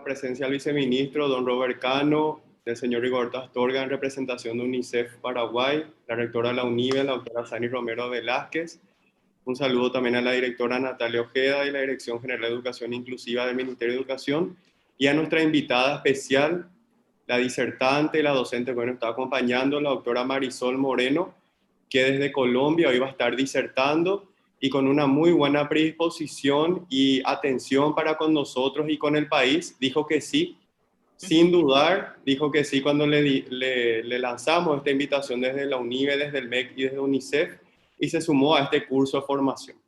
Presencia del viceministro, don Robert Cano, del señor Rigoberto Astorga en representación de UNICEF Paraguay, la rectora de la UNIBE, la doctora Sani Romero Velázquez. Un saludo también a la directora Natalia Ojeda y la Dirección General de Educación Inclusiva del Ministerio de Educación, y a nuestra invitada especial, la disertante y la docente que nos está acompañando, la doctora Marisol Moreno, que desde Colombia hoy va a estar disertando y con una muy buena predisposición y atención para con nosotros y con el país, dijo que sí, sin dudar, dijo que sí cuando le lanzamos esta invitación desde la UNIBE, desde el MEC y desde UNICEF, y se sumó a este curso de formación.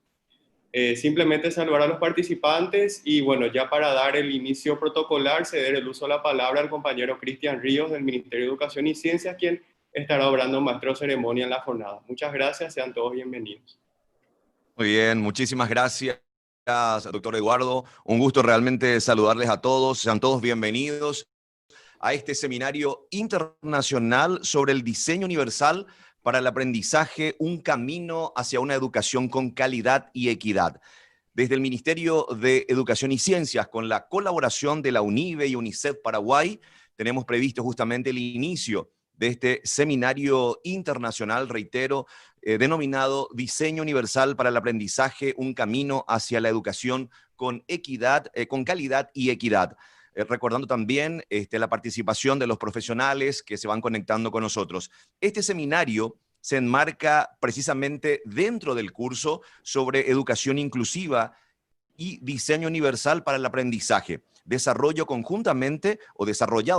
Simplemente saludar a los participantes y bueno, ya para dar el inicio protocolar, ceder el uso de la palabra al compañero Cristian Ríos del Ministerio de Educación y Ciencias, quien estará obrando maestro de ceremonia en la jornada. Muchas gracias, sean todos bienvenidos. Muy bien, muchísimas gracias, doctor Eduardo. Un gusto realmente saludarles a todos. Sean todos bienvenidos a este seminario internacional sobre el diseño universal para el aprendizaje, un camino hacia una educación con calidad y equidad. Desde el Ministerio de Educación y Ciencias, con la colaboración de la UNIBE y UNICEF Paraguay, tenemos previsto justamente el inicio de este seminario internacional, reitero, denominado Diseño Universal para el Aprendizaje, un camino hacia la educación con equidad, con calidad y equidad. Recordando también la participación de los profesionales que se van conectando con nosotros. Este seminario se enmarca precisamente dentro del curso sobre educación inclusiva y diseño universal para el aprendizaje. Desarrollado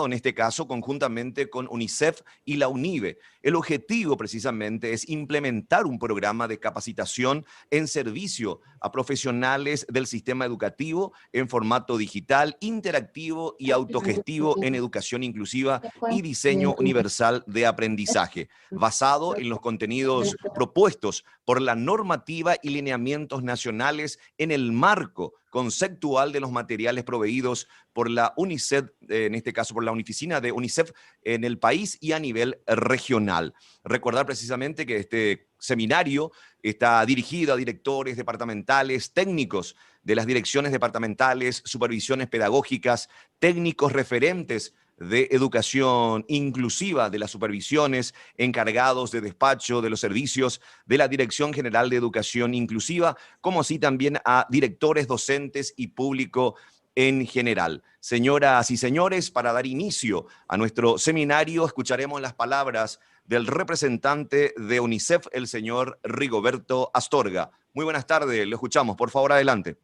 en este caso, conjuntamente con UNICEF y la UNIBE. El objetivo precisamente es implementar un programa de capacitación en servicio a profesionales del sistema educativo en formato digital, interactivo y autogestivo en educación inclusiva y diseño universal de aprendizaje, basado en los contenidos propuestos por la normativa y lineamientos nacionales en el marco conceptual de los materiales proveídos por la UNICEF, en este caso por la oficina de UNICEF en el país y a nivel regional. Recordar precisamente que este seminario está dirigido a directores departamentales, técnicos de las direcciones departamentales, supervisiones pedagógicas, técnicos referentes de educación inclusiva de las supervisiones, encargados de despacho de los servicios de la Dirección General de Educación Inclusiva, como así también a directores, docentes y público en general. Señoras y señores, para dar inicio a nuestro seminario, escucharemos las palabras del representante de UNICEF, el señor Rigoberto Astorga. Muy buenas tardes, lo escuchamos, por favor, adelante.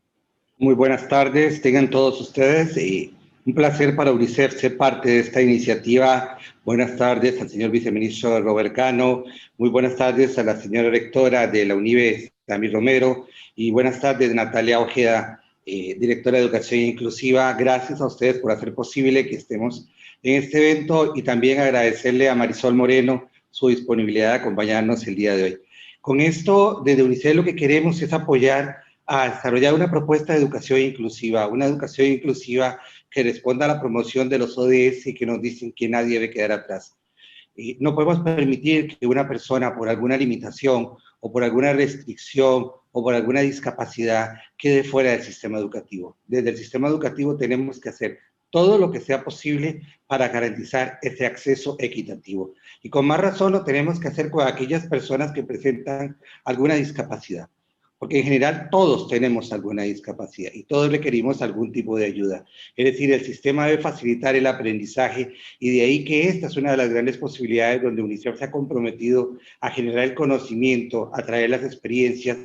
Muy buenas tardes, tengan todos ustedes y un placer para UNICEF ser parte de esta iniciativa. Buenas tardes al señor viceministro Robert Cano, muy buenas tardes a la señora rectora de la UNIBE, Sani Romero, y buenas tardes Natalia Ojeda, directora de Educación Inclusiva. Gracias a ustedes por hacer posible que estemos en este evento y también agradecerle a Marisol Moreno su disponibilidad de acompañarnos el día de hoy. Con esto, desde UNICEF lo que queremos es apoyar a desarrollar una propuesta de educación inclusiva, que responda a la promoción de los ODS y que nos dicen que nadie debe quedar atrás. No podemos permitir que una persona por alguna limitación o por alguna restricción o por alguna discapacidad quede fuera del sistema educativo. Desde el sistema educativo tenemos que hacer todo lo que sea posible para garantizar ese acceso equitativo. Y con más razón lo tenemos que hacer con aquellas personas que presentan alguna discapacidad. Porque en general todos tenemos alguna discapacidad y todos requerimos algún tipo de ayuda. Es decir, el sistema debe facilitar el aprendizaje y de ahí que esta es una de las grandes posibilidades donde UNICEF se ha comprometido a generar el conocimiento, a traer las experiencias,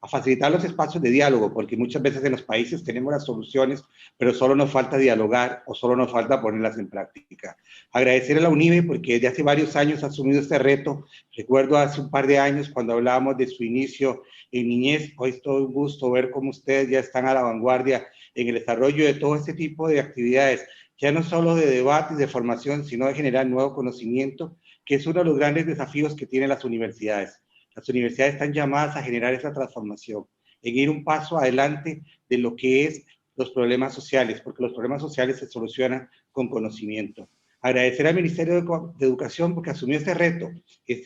a facilitar los espacios de diálogo, porque muchas veces en los países tenemos las soluciones, pero solo nos falta dialogar o solo nos falta ponerlas en práctica. Agradecer a la UNIBE porque desde hace varios años ha asumido este reto. Recuerdo hace un par de años cuando hablábamos de su inicio en niñez. Hoy es todo un gusto ver cómo ustedes ya están a la vanguardia en el desarrollo de todo este tipo de actividades, ya no solo de debate y de formación, sino de generar nuevo conocimiento, que es uno de los grandes desafíos que tienen las universidades. Las universidades están llamadas a generar esa transformación, en ir un paso adelante de lo que es los problemas sociales, porque los problemas sociales se solucionan con conocimiento. Agradecer al Ministerio de Educación porque asumió este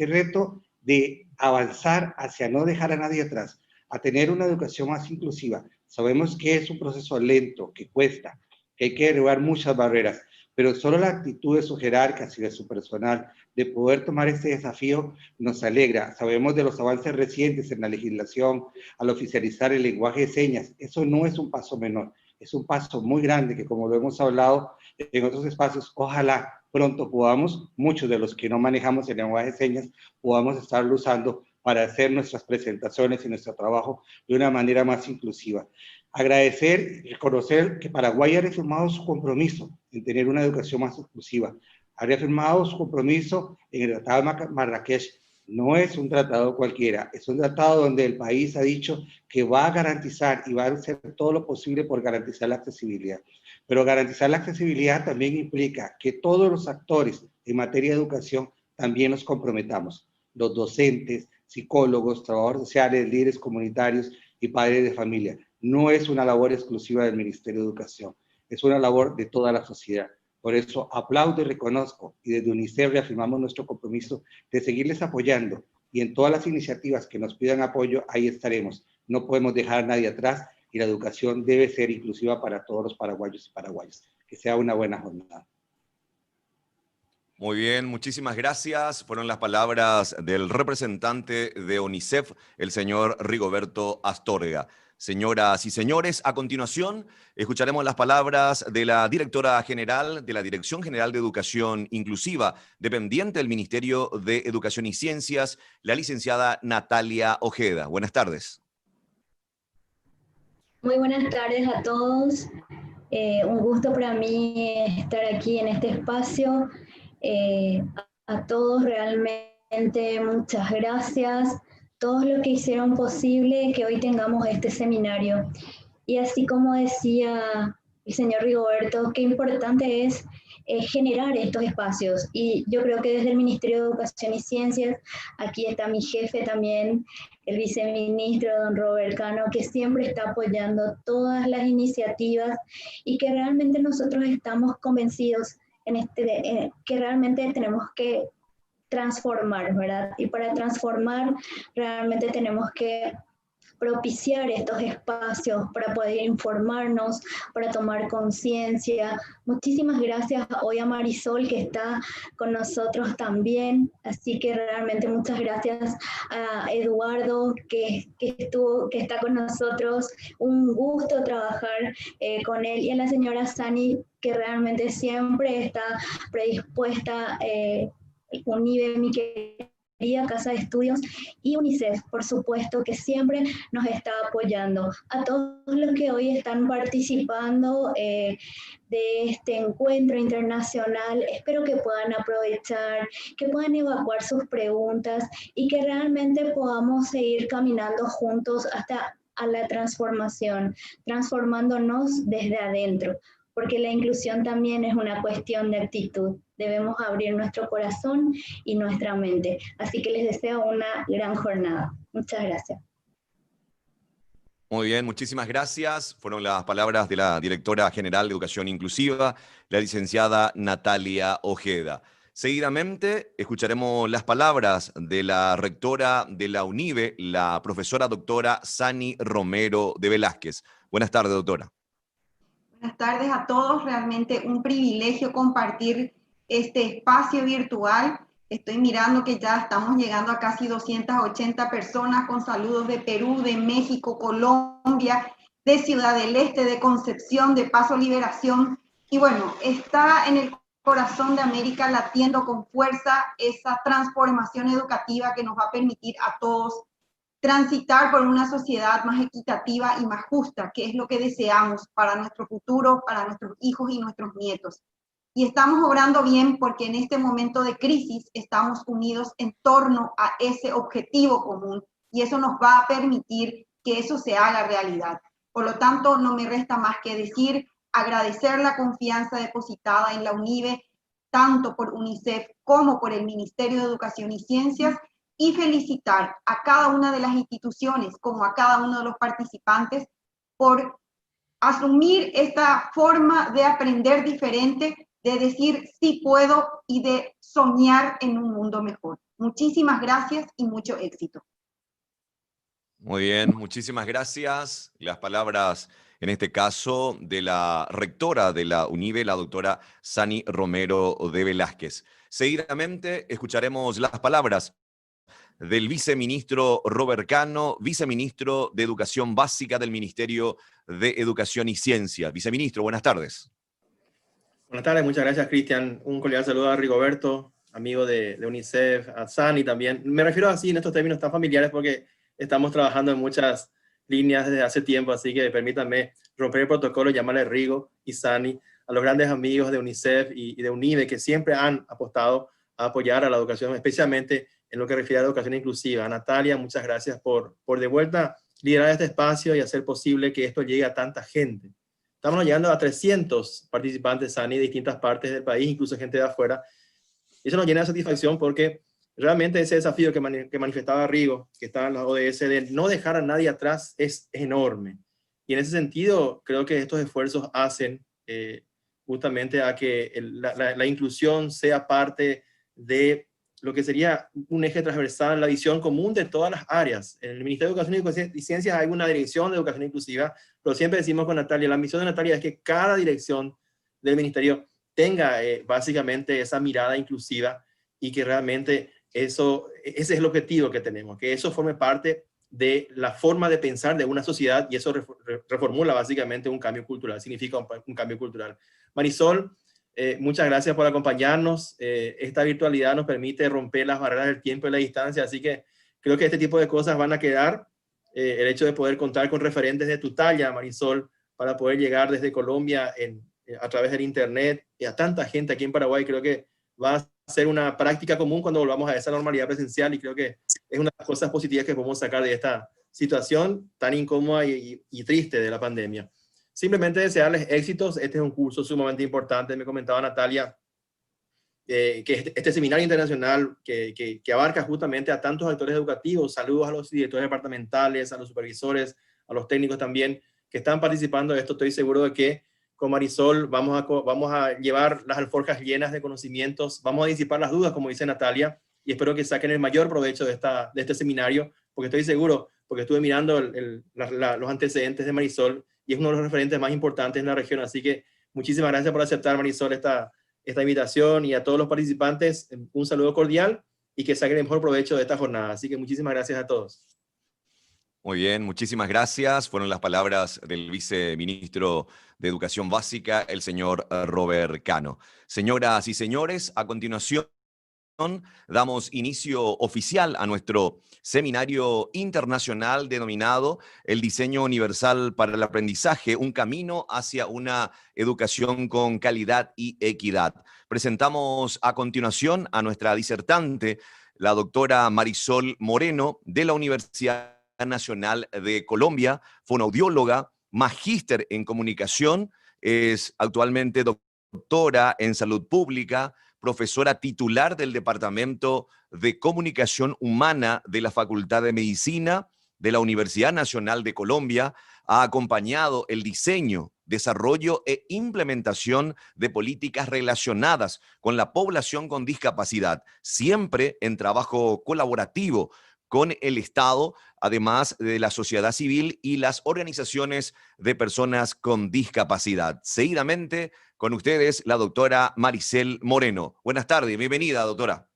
reto de avanzar hacia no dejar a nadie atrás, a tener una educación más inclusiva. Sabemos que es un proceso lento, que cuesta, que hay que derribar muchas barreras, pero solo la actitud de sus jerarcas y de su personal de poder tomar este desafío nos alegra. Sabemos de los avances recientes en la legislación al oficializar el lenguaje de señas. Eso no es un paso menor, es un paso muy grande que, como lo hemos hablado en otros espacios, ojalá pronto podamos, muchos de los que no manejamos el lenguaje de señas, podamos estarlo usando para hacer nuestras presentaciones y nuestro trabajo de una manera más inclusiva. Agradecer y reconocer que Paraguay ha reafirmado su compromiso en tener una educación más inclusiva. Ha reafirmado su compromiso en el Tratado de Marrakech. No es un tratado cualquiera, es un tratado donde el país ha dicho que va a garantizar y va a hacer todo lo posible por garantizar la accesibilidad. Pero garantizar la accesibilidad también implica que todos los actores en materia de educación también nos comprometamos. Los docentes, psicólogos, trabajadores sociales, líderes comunitarios y padres de familia. No es una labor exclusiva del Ministerio de Educación, es una labor de toda la sociedad. Por eso aplaudo y reconozco, y desde UNICEF reafirmamos nuestro compromiso de seguirles apoyando, y en todas las iniciativas que nos pidan apoyo, ahí estaremos. No podemos dejar a nadie atrás, y la educación debe ser inclusiva para todos los paraguayos y paraguayas. Que sea una buena jornada. Muy bien, muchísimas gracias. Fueron las palabras del representante de UNICEF, el señor Rigoberto Astorga. Señoras y señores, a continuación escucharemos las palabras de la directora general de la Dirección General de Educación Inclusiva, dependiente del Ministerio de Educación y Ciencias, la licenciada Natalia Ojeda. Buenas tardes. Muy buenas tardes a todos. Un gusto para mí estar aquí en este espacio. A todos realmente muchas gracias. Todos los que hicieron posible que hoy tengamos este seminario. Y así como decía el señor Rigoberto, qué importante es generar estos espacios. Y yo creo que desde el Ministerio de Educación y Ciencias, aquí está mi jefe también, el viceministro don Robert Cano, que siempre está apoyando todas las iniciativas y que realmente nosotros estamos convencidos que realmente tenemos que transformar, ¿verdad? Y para transformar realmente tenemos que propiciar estos espacios para poder informarnos, para tomar conciencia. Muchísimas gracias hoy a Marisol, que está con nosotros también, así que realmente muchas gracias a Eduardo, que está con nosotros. Un gusto trabajar con él, y a la señora Sani, que realmente siempre está predispuesta, UNIVE, mi querida Casa de Estudios, y UNICEF, por supuesto, que siempre nos está apoyando. A todos los que hoy están participando de este encuentro internacional, espero que puedan aprovechar, que puedan evacuar sus preguntas y que realmente podamos seguir caminando juntos hasta a la transformación, transformándonos desde adentro, porque la inclusión también es una cuestión de actitud. Debemos abrir nuestro corazón y nuestra mente. Así que les deseo una gran jornada. Muchas gracias. Muy bien, muchísimas gracias. Fueron las palabras de la directora general de Educación Inclusiva, la licenciada Natalia Ojeda. Seguidamente escucharemos las palabras de la rectora de la UNIVE, la profesora doctora Sani Romero de Velázquez. Buenas tardes, doctora. Buenas tardes a todos. Realmente un privilegio compartir este espacio virtual. Estoy mirando que ya estamos llegando a casi 280 personas con saludos de Perú, de México, Colombia, de Ciudad del Este, de Concepción, de Paso Liberación. Y bueno, está en el corazón de América latiendo con fuerza esa transformación educativa que nos va a permitir a todos transitar por una sociedad más equitativa y más justa, que es lo que deseamos para nuestro futuro, para nuestros hijos y nuestros nietos. Y estamos obrando bien porque en este momento de crisis estamos unidos en torno a ese objetivo común, y eso nos va a permitir que eso se haga realidad. Por lo tanto, no me resta más que decir, agradecer la confianza depositada en la UNIVE, tanto por UNICEF como por el Ministerio de Educación y Ciencias, y felicitar a cada una de las instituciones como a cada uno de los participantes por asumir esta forma de aprender diferente, de decir sí puedo y de soñar en un mundo mejor. Muchísimas gracias y mucho éxito. Muy bien, muchísimas gracias. Las palabras en este caso de la rectora de la UNIVE, la doctora Sani Romero de Velázquez. Seguidamente escucharemos las palabras del viceministro Robert Cano, viceministro de Educación Básica del Ministerio de Educación y Ciencia. Viceministro, buenas tardes. Buenas tardes, muchas gracias, Cristian. Un cordial saludo a Rigoberto, amigo de UNICEF, a Sani también. Me refiero así en estos términos tan familiares porque estamos trabajando en muchas líneas desde hace tiempo, así que permítanme romper el protocolo y llamarle Rigo y Sani a los grandes amigos de UNICEF y de UNIVE que siempre han apostado a apoyar a la educación, especialmente en lo que refiere a la educación inclusiva. Natalia, muchas gracias por de vuelta liderar este espacio y hacer posible que esto llegue a tanta gente. Estamos llegando a 300 participantes, Sani, de distintas partes del país, incluso gente de afuera. Eso nos llena de satisfacción porque realmente ese desafío que manifestaba Rigo, que está en la ODS, de no dejar a nadie atrás, es enorme. Y en ese sentido, creo que estos esfuerzos hacen justamente a que la inclusión sea parte de lo que sería un eje transversal, la visión común de todas las áreas. En el Ministerio de Educación y Ciencias hay una dirección de educación inclusiva, pero siempre decimos con Natalia, la misión de Natalia es que cada dirección del ministerio tenga básicamente esa mirada inclusiva y que realmente ese es el objetivo que tenemos, que eso forme parte de la forma de pensar de una sociedad y eso reformula básicamente un cambio cultural, significa un cambio cultural. Marisol, muchas gracias por acompañarnos. Esta virtualidad nos permite romper las barreras del tiempo y la distancia, así que creo que este tipo de cosas van a quedar. El hecho de poder contar con referentes de tu talla, Marisol, para poder llegar desde Colombia a través del internet y a tanta gente aquí en Paraguay, creo que va a ser una práctica común cuando volvamos a esa normalidad presencial y creo que es una de las cosas positivas que podemos sacar de esta situación tan incómoda y triste de la pandemia. Simplemente desearles éxitos. Este es un curso sumamente importante. Me comentaba Natalia que este seminario internacional que abarca justamente a tantos actores educativos. Saludos a los directores departamentales, a los supervisores, a los técnicos también que están participando de esto. Estoy seguro de que con Marisol vamos a llevar las alforjas llenas de conocimientos, vamos a disipar las dudas, como dice Natalia, y espero que saquen el mayor provecho de este seminario, porque estoy seguro, porque estuve mirando los antecedentes de Marisol, y es uno de los referentes más importantes en la región, así que muchísimas gracias por aceptar, Marisol, esta invitación, y a todos los participantes, un saludo cordial, y que saquen el mejor provecho de esta jornada. Así que muchísimas gracias a todos. Muy bien, muchísimas gracias. Fueron las palabras del viceministro de Educación Básica, el señor Robert Cano. Señoras y señores, a continuación damos inicio oficial a nuestro seminario internacional denominado El Diseño Universal para el Aprendizaje, un camino hacia una educación con calidad y equidad. Presentamos a continuación a nuestra disertante, la doctora Marisol Moreno, de la Universidad Nacional de Colombia, fonoaudióloga, magíster en comunicación, es actualmente doctora en salud pública, profesora titular del Departamento de Comunicación Humana de la Facultad de Medicina de la Universidad Nacional de Colombia. Ha acompañado el diseño, desarrollo e implementación de políticas relacionadas con la población con discapacidad, siempre en trabajo colaborativo con el Estado, además de la sociedad civil y las organizaciones de personas con discapacidad. Seguidamente, con ustedes, la doctora Marisol Moreno. Buenas tardes, bienvenida, doctora.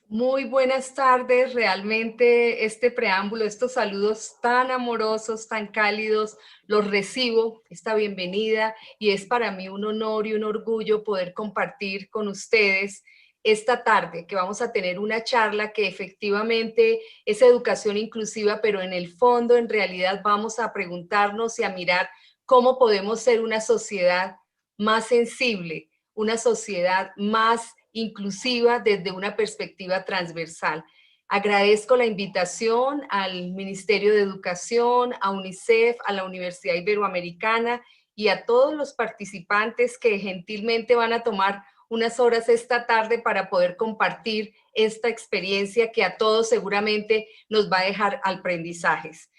Muy buenas tardes, realmente este preámbulo, estos saludos tan amorosos, tan cálidos, los recibo, esta bienvenida, y es para mí un honor y un orgullo poder compartir con ustedes esta tarde, que vamos a tener una charla que efectivamente es educación inclusiva, pero en el fondo, en realidad, vamos a preguntarnos y a mirar cómo podemos ser una sociedad más sensible, una sociedad más inclusiva desde una perspectiva transversal. Agradezco la invitación al Ministerio de Educación, a UNICEF, a la Universidad Iberoamericana y a todos los participantes que gentilmente van a tomar unas horas esta tarde para poder compartir esta experiencia que a todos seguramente nos va a dejar aprendizajes.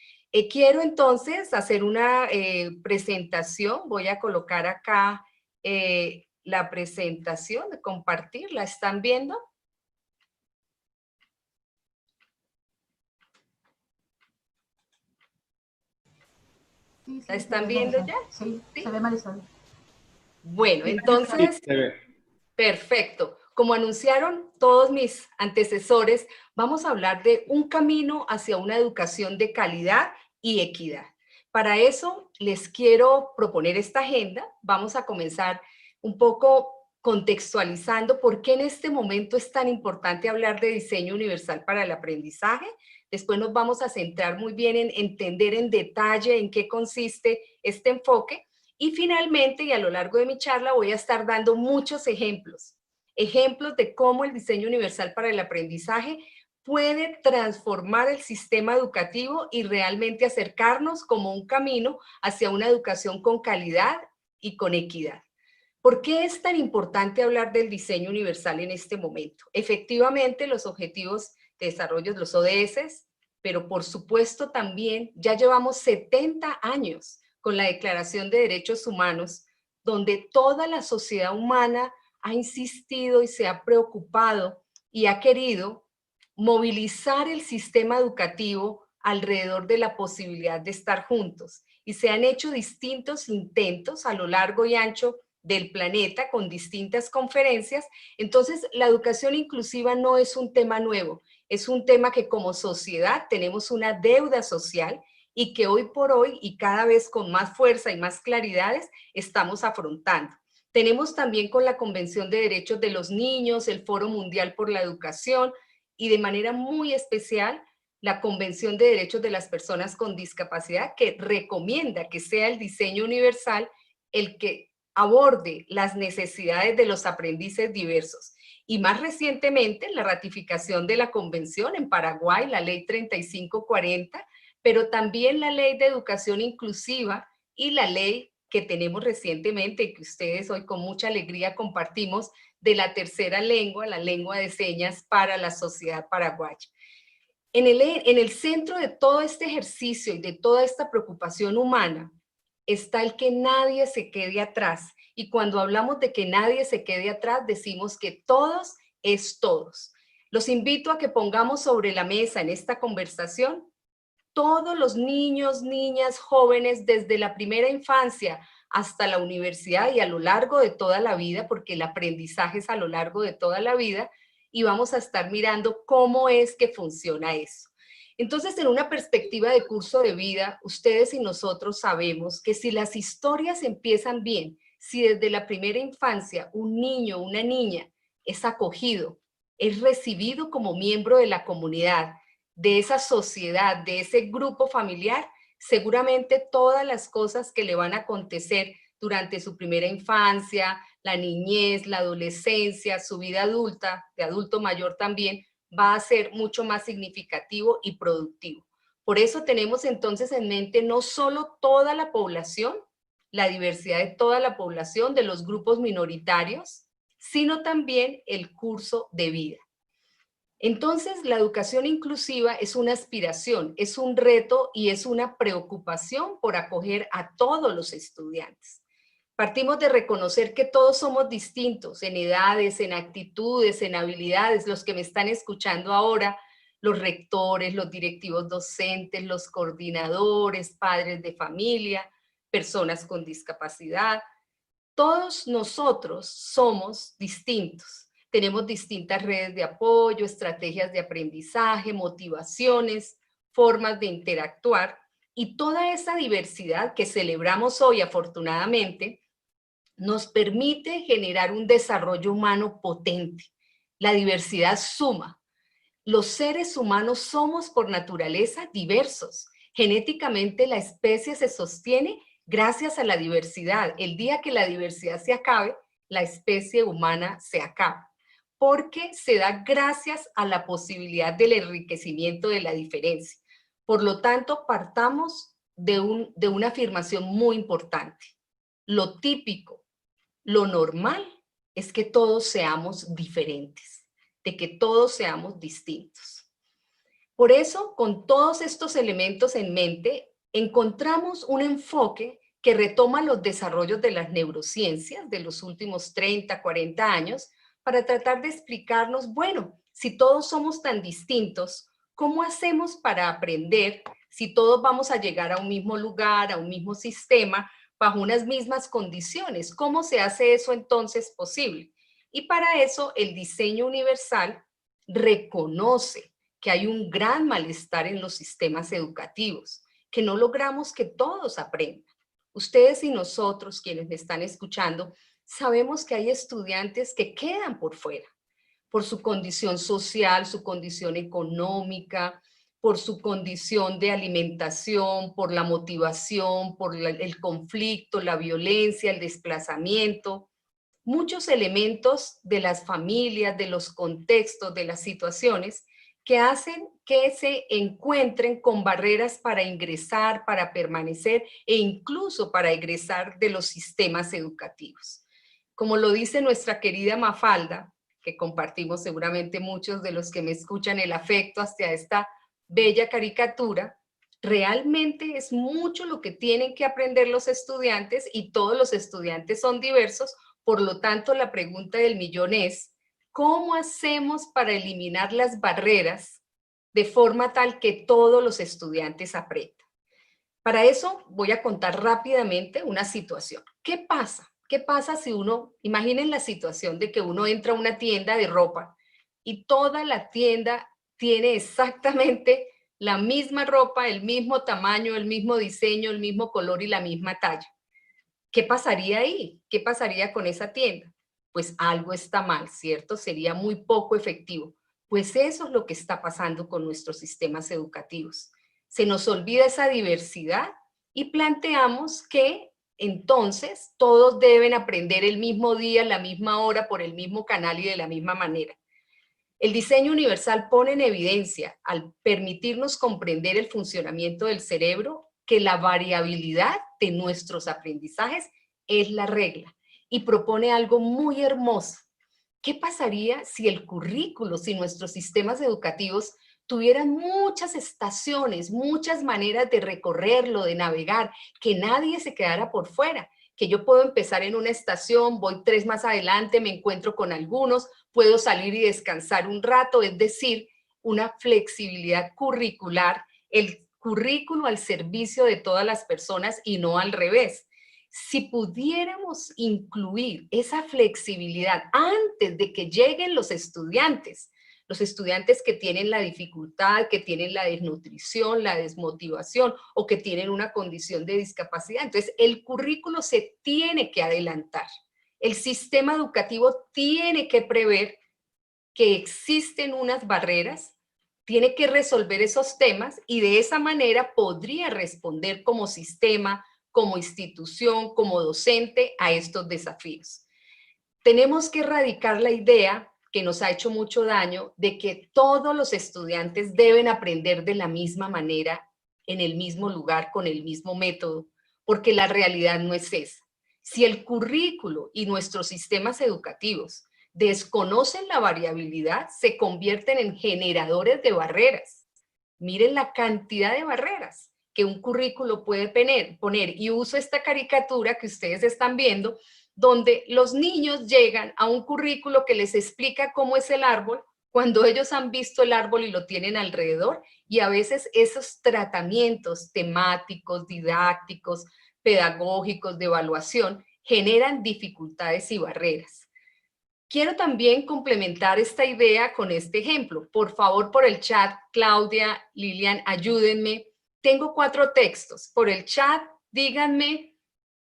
Quiero entonces hacer una presentación. Voy a colocar acá la presentación, de compartir. ¿La están viendo? Sí, ¿La sí, están se ve, viendo Marisol. ya? Sí, ¿Sí? se ve, Marisol. Bueno, Sí, entonces, se ve. perfecto. Como anunciaron todos mis antecesores, vamos a hablar de un camino hacia una educación de calidad y equidad. Para eso les quiero proponer esta agenda. Vamos a comenzar un poco contextualizando por qué en este momento es tan importante hablar de diseño universal para el aprendizaje. Después nos vamos a centrar muy bien en entender en detalle en qué consiste este enfoque. Y finalmente, y a lo largo de mi charla, voy a estar dando muchos ejemplos de cómo el diseño universal para el aprendizaje puede transformar el sistema educativo y realmente acercarnos como un camino hacia una educación con calidad y con equidad. ¿Por qué es tan importante hablar del diseño universal en este momento? Efectivamente, los objetivos de desarrollo, los ODS, pero por supuesto también ya llevamos 70 años con la Declaración de Derechos Humanos, donde toda la sociedad humana ha insistido y se ha preocupado y ha querido movilizar el sistema educativo alrededor de la posibilidad de estar juntos. Y se han hecho distintos intentos a lo largo y ancho del planeta con distintas conferencias. Entonces, la educación inclusiva no es un tema nuevo, es un tema que como sociedad tenemos una deuda social y que hoy por hoy y cada vez con más fuerza y más claridades estamos afrontando. Tenemos también con la Convención de Derechos de los Niños, el Foro Mundial por la Educación y de manera muy especial la Convención de Derechos de las Personas con Discapacidad, que recomienda que sea el diseño universal el que aborde las necesidades de los aprendices diversos. Y más recientemente, la ratificación de la Convención en Paraguay, la Ley 3540, pero también la Ley de Educación Inclusiva y la ley que tenemos recientemente y que ustedes hoy con mucha alegría compartimos de la tercera lengua, la lengua de señas para la sociedad paraguaya. En el centro de todo este ejercicio y de toda esta preocupación humana está el que nadie se quede atrás. Y cuando hablamos de que nadie se quede atrás, decimos que todos es todos. Los invito a que pongamos sobre la mesa en esta conversación todos los niños, niñas, jóvenes, desde la primera infancia hasta la universidad y a lo largo de toda la vida, porque el aprendizaje es a lo largo de toda la vida, y vamos a estar mirando cómo es que funciona eso. Entonces, en una perspectiva de curso de vida, ustedes y nosotros sabemos que si las historias empiezan bien, si desde la primera infancia un niño o una niña es acogido, es recibido como miembro de la comunidad, de esa sociedad, de ese grupo familiar, seguramente todas las cosas que le van a acontecer durante su primera infancia, la niñez, la adolescencia, su vida adulta, de adulto mayor también, va a ser mucho más significativo y productivo. Por eso tenemos entonces en mente no solo toda la población, la diversidad de toda la población, de los grupos minoritarios, sino también el curso de vida. Entonces, la educación inclusiva es una aspiración, es un reto y es una preocupación por acoger a todos los estudiantes. Partimos de reconocer que todos somos distintos en edades, en actitudes, en habilidades. Los que me están escuchando ahora, los rectores, los directivos docentes, los coordinadores, padres de familia, personas con discapacidad. Todos nosotros somos distintos. Tenemos distintas redes de apoyo, estrategias de aprendizaje, motivaciones, formas de interactuar y toda esa diversidad que celebramos hoy afortunadamente nos permite generar un desarrollo humano potente. La diversidad suma. Los seres humanos somos por naturaleza diversos. Genéticamente la especie se sostiene gracias a la diversidad. El día que la diversidad se acabe, la especie humana se acaba, porque se da gracias a la posibilidad del enriquecimiento de la diferencia. Por lo tanto, partamos de una afirmación muy importante. Lo típico, lo normal es que todos seamos diferentes, de que todos seamos distintos. Por eso, con todos estos elementos en mente, encontramos un enfoque que retoma los desarrollos de las neurociencias de los últimos 30, 40 años para tratar de explicarnos, bueno, si todos somos tan distintos, ¿cómo hacemos para aprender si todos vamos a llegar a un mismo lugar, a un mismo sistema, bajo unas mismas condiciones? ¿Cómo se hace eso entonces posible? Y para eso el diseño universal reconoce que hay un gran malestar en los sistemas educativos, que no logramos que todos aprendan. Ustedes y nosotros, quienes me están escuchando, sabemos que hay estudiantes que quedan por fuera, por su condición social, su condición económica, por su condición de alimentación, por la motivación, por el conflicto, la violencia, el desplazamiento. Muchos elementos de las familias, de los contextos, de las situaciones que hacen que se encuentren con barreras para ingresar, para permanecer e incluso para egresar de los sistemas educativos. Como lo dice nuestra querida Mafalda, que compartimos seguramente muchos de los que me escuchan el afecto hacia esta bella caricatura, realmente es mucho lo que tienen que aprender los estudiantes y todos los estudiantes son diversos. Por lo tanto, la pregunta del millón es, ¿cómo hacemos para eliminar las barreras de forma tal que todos los estudiantes aprendan? Para eso voy a contar rápidamente una situación. ¿Qué pasa? ¿Qué pasa si uno, imaginen la situación de que uno entra a una tienda de ropa y toda la tienda tiene exactamente la misma ropa, el mismo tamaño, el mismo diseño, el mismo color y la misma talla? ¿Qué pasaría ahí? ¿Qué pasaría con esa tienda? Pues algo está mal, ¿cierto? Sería muy poco efectivo. Pues eso es lo que está pasando con nuestros sistemas educativos. Se nos olvida esa diversidad y planteamos que entonces todos deben aprender el mismo día, la misma hora, por el mismo canal y de la misma manera. El diseño universal pone en evidencia, al permitirnos comprender el funcionamiento del cerebro, que la variabilidad de nuestros aprendizajes es la regla y propone algo muy hermoso. ¿Qué pasaría si el currículo, si nuestros sistemas educativos tuvieran muchas estaciones, muchas maneras de recorrerlo, de navegar, que nadie se quedara por fuera? Que yo puedo empezar en una estación, voy 3 más adelante, me encuentro con algunos, puedo salir y descansar un rato, es decir, una flexibilidad curricular, el currículo al servicio de todas las personas y no al revés. Si pudiéramos incluir esa flexibilidad antes de que lleguen los estudiantes que tienen la dificultad, que tienen la desnutrición, la desmotivación o que tienen una condición de discapacidad. Entonces, el currículo se tiene que adelantar. El sistema educativo tiene que prever que existen unas barreras, tiene que resolver esos temas y de esa manera podría responder como sistema, como institución, como docente a estos desafíos. Tenemos que erradicar la idea que nos ha hecho mucho daño de que todos los estudiantes deben aprender de la misma manera, en el mismo lugar, con el mismo método, porque la realidad no es esa. Si el currículo y nuestros sistemas educativos desconocen la variabilidad, se convierten en generadores de barreras. Miren la cantidad de barreras que un currículo puede poner. Y uso esta caricatura que ustedes están viendo, donde los niños llegan a un currículo que les explica cómo es el árbol, cuando ellos han visto el árbol y lo tienen alrededor, y a veces esos tratamientos temáticos, didácticos, pedagógicos, de evaluación, generan dificultades y barreras. Quiero también complementar esta idea con este ejemplo. Por favor, por el chat, Claudia, Lilian, ayúdenme. Tengo 4 textos. Por el chat, díganme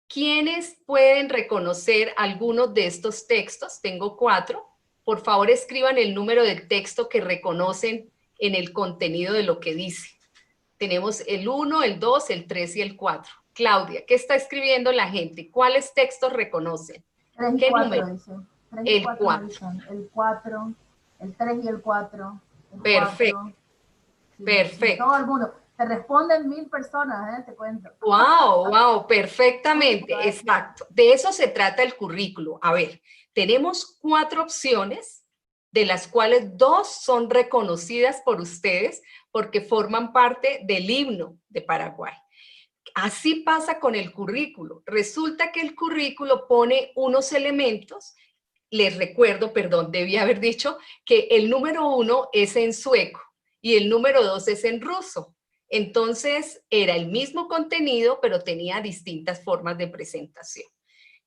quiénes pueden reconocer algunos de estos textos. Tengo 4. Por favor, escriban el número del texto que reconocen en el contenido de lo que dice. Tenemos el 1, el 2, el 3 y el 4. Claudia, ¿qué está escribiendo la gente? ¿Cuáles textos reconocen? 3 y ¿Qué 4 número? dice. 3 El y 4 4. dicen. El 4, el 3 y el 4. El Perfecto. 4. Sí, Perfecto. Todo el mundo. Te responden 1000 personas, te cuento. Wow, perfectamente, exacto. De eso se trata el currículo. A ver, tenemos 4 opciones, de las cuales 2 son reconocidas por ustedes porque forman parte del himno de Paraguay. Así pasa con el currículo. Resulta que el currículo pone unos elementos. Les recuerdo, perdón, debí haber dicho que el número 1 es en sueco y el número 2 es en ruso. Entonces era el mismo contenido, pero tenía distintas formas de presentación.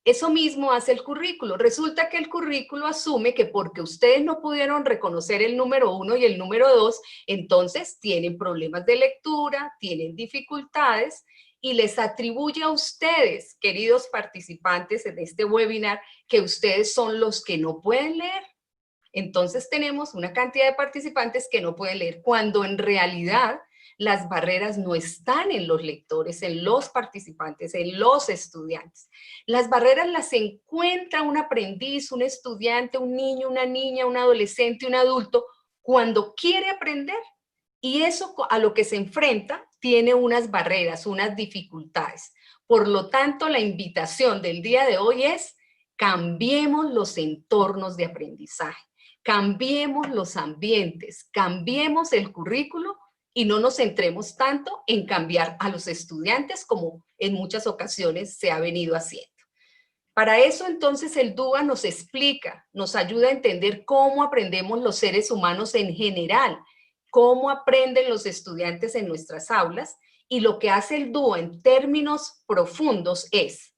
Eso mismo hace el currículo. Resulta que el currículo asume que porque ustedes no pudieron reconocer el número 1 y el número 2, entonces tienen problemas de lectura, tienen dificultades y les atribuye a ustedes, queridos participantes en este webinar, que ustedes son los que no pueden leer. Entonces tenemos una cantidad de participantes que no pueden leer, cuando en realidad las barreras no están en los lectores, en los participantes, en los estudiantes. Las barreras las encuentra un aprendiz, un estudiante, un niño, una niña, un adolescente, un adulto, cuando quiere aprender. Y eso a lo que se enfrenta tiene unas barreras, unas dificultades. Por lo tanto, la invitación del día de hoy es: cambiemos los entornos de aprendizaje, cambiemos los ambientes, cambiemos el currículo y no nos centremos tanto en cambiar a los estudiantes como en muchas ocasiones se ha venido haciendo. Para eso entonces el DUA nos explica, nos ayuda a entender cómo aprendemos los seres humanos en general, cómo aprenden los estudiantes en nuestras aulas, y lo que hace el DUA en términos profundos es,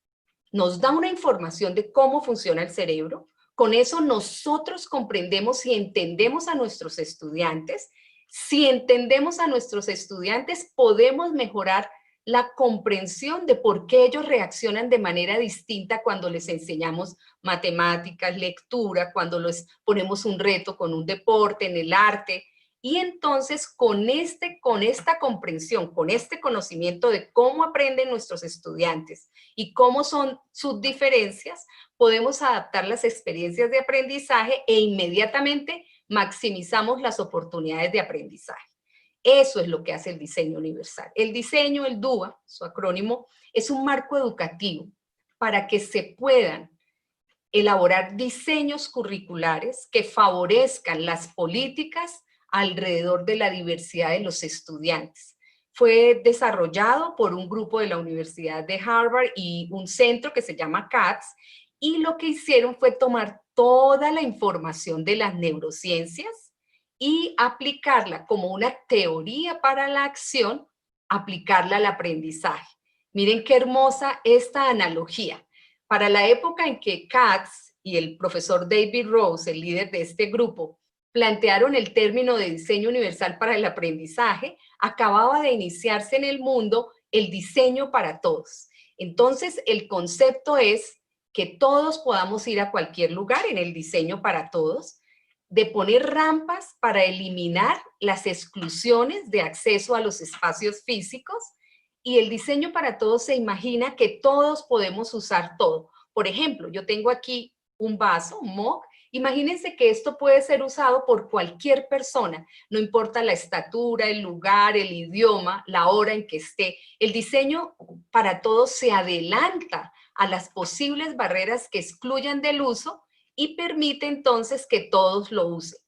nos da una información de cómo funciona el cerebro. Con eso nosotros comprendemos y entendemos a nuestros estudiantes. Si entendemos a nuestros estudiantes, podemos mejorar la comprensión de por qué ellos reaccionan de manera distinta cuando les enseñamos matemáticas, lectura, cuando les ponemos un reto con un deporte, en el arte. Y entonces con esta comprensión, con este conocimiento de cómo aprenden nuestros estudiantes y cómo son sus diferencias, podemos adaptar las experiencias de aprendizaje e inmediatamente maximizamos las oportunidades de aprendizaje. Eso es lo que hace el diseño universal. El diseño, el DUA, su acrónimo, es un marco educativo para que se puedan elaborar diseños curriculares que favorezcan las políticas alrededor de la diversidad de los estudiantes. Fue desarrollado por un grupo de la Universidad de Harvard y un centro que se llama CATS, y lo que hicieron fue tomar toda la información de las neurociencias y aplicarla como una teoría para la acción, aplicarla al aprendizaje. Miren qué hermosa esta analogía. Para la época en que Katz y el profesor David Rose, el líder de este grupo, plantearon el término de diseño universal para el aprendizaje, acababa de iniciarse en el mundo el diseño para todos. Entonces, el concepto es que todos podamos ir a cualquier lugar en el diseño para todos, de poner rampas para eliminar las exclusiones de acceso a los espacios físicos, y el diseño para todos se imagina que todos podemos usar todo. Por ejemplo, yo tengo aquí un vaso, un mug. Imagínense que esto puede ser usado por cualquier persona, no importa la estatura, el lugar, el idioma, la hora en que esté. El diseño para todos se adelanta a las posibles barreras que excluyan del uso y permite entonces que todos lo usen.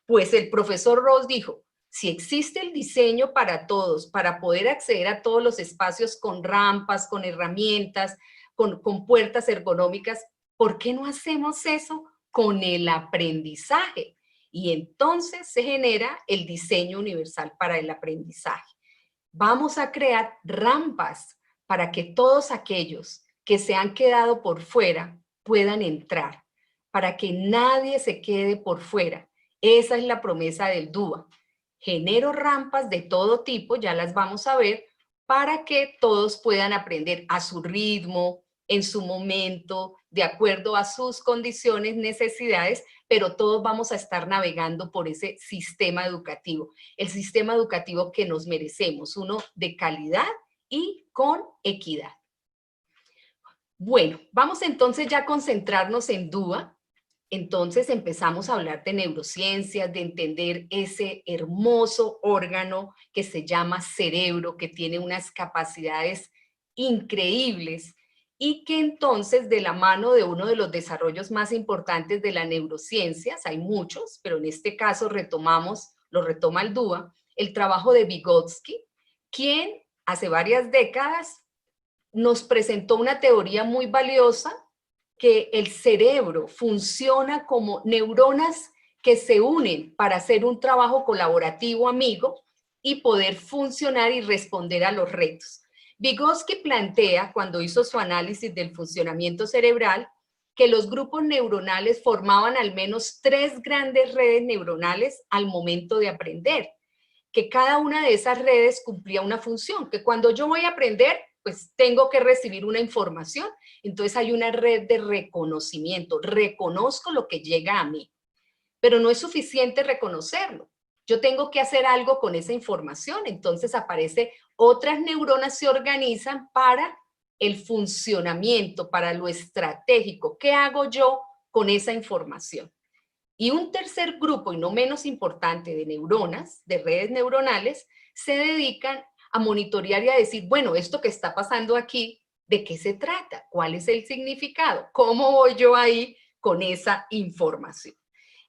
Pues el profesor Rose dijo, si existe el diseño para todos, para poder acceder a todos los espacios con rampas, con herramientas, con puertas ergonómicas, ¿por qué no hacemos eso con el aprendizaje? Y entonces se genera el diseño universal para el aprendizaje. Vamos a crear rampas para que todos aquellos que se han quedado por fuera puedan entrar, para que nadie se quede por fuera. Esa es la promesa del DUA. Genero rampas de todo tipo, ya las vamos a ver, para que todos puedan aprender a su ritmo, en su momento, de acuerdo a sus condiciones, necesidades, pero todos vamos a estar navegando por ese sistema educativo, el sistema educativo que nos merecemos, uno de calidad y con equidad. Bueno, vamos entonces ya a concentrarnos en DUA. Entonces empezamos a hablar de neurociencias, de entender ese hermoso órgano que se llama cerebro, que tiene unas capacidades increíbles y que entonces de la mano de uno de los desarrollos más importantes de las neurociencias, hay muchos, pero en este caso lo retoma el DUA, el trabajo de Vygotsky, quien hace varias décadas nos presentó una teoría muy valiosa, que el cerebro funciona como neuronas que se unen para hacer un trabajo colaborativo amigo, y poder funcionar y responder a los retos. Vygotsky plantea, cuando hizo su análisis del funcionamiento cerebral, que los grupos neuronales formaban al menos 3 grandes redes neuronales al momento de aprender, que cada una de esas redes cumplía una función, que cuando yo voy a aprender, pues tengo que recibir una información, entonces hay una red de reconocimiento, reconozco lo que llega a mí, pero no es suficiente reconocerlo, yo tengo que hacer algo con esa información, entonces aparece, otras neuronas se organizan para el funcionamiento, para lo estratégico, ¿qué hago yo con esa información? Y un tercer grupo, y no menos importante, de neuronas, de redes neuronales, se dedican a monitorear y a decir, bueno, esto que está pasando aquí, ¿de qué se trata? ¿Cuál es el significado? ¿Cómo voy yo ahí con esa información?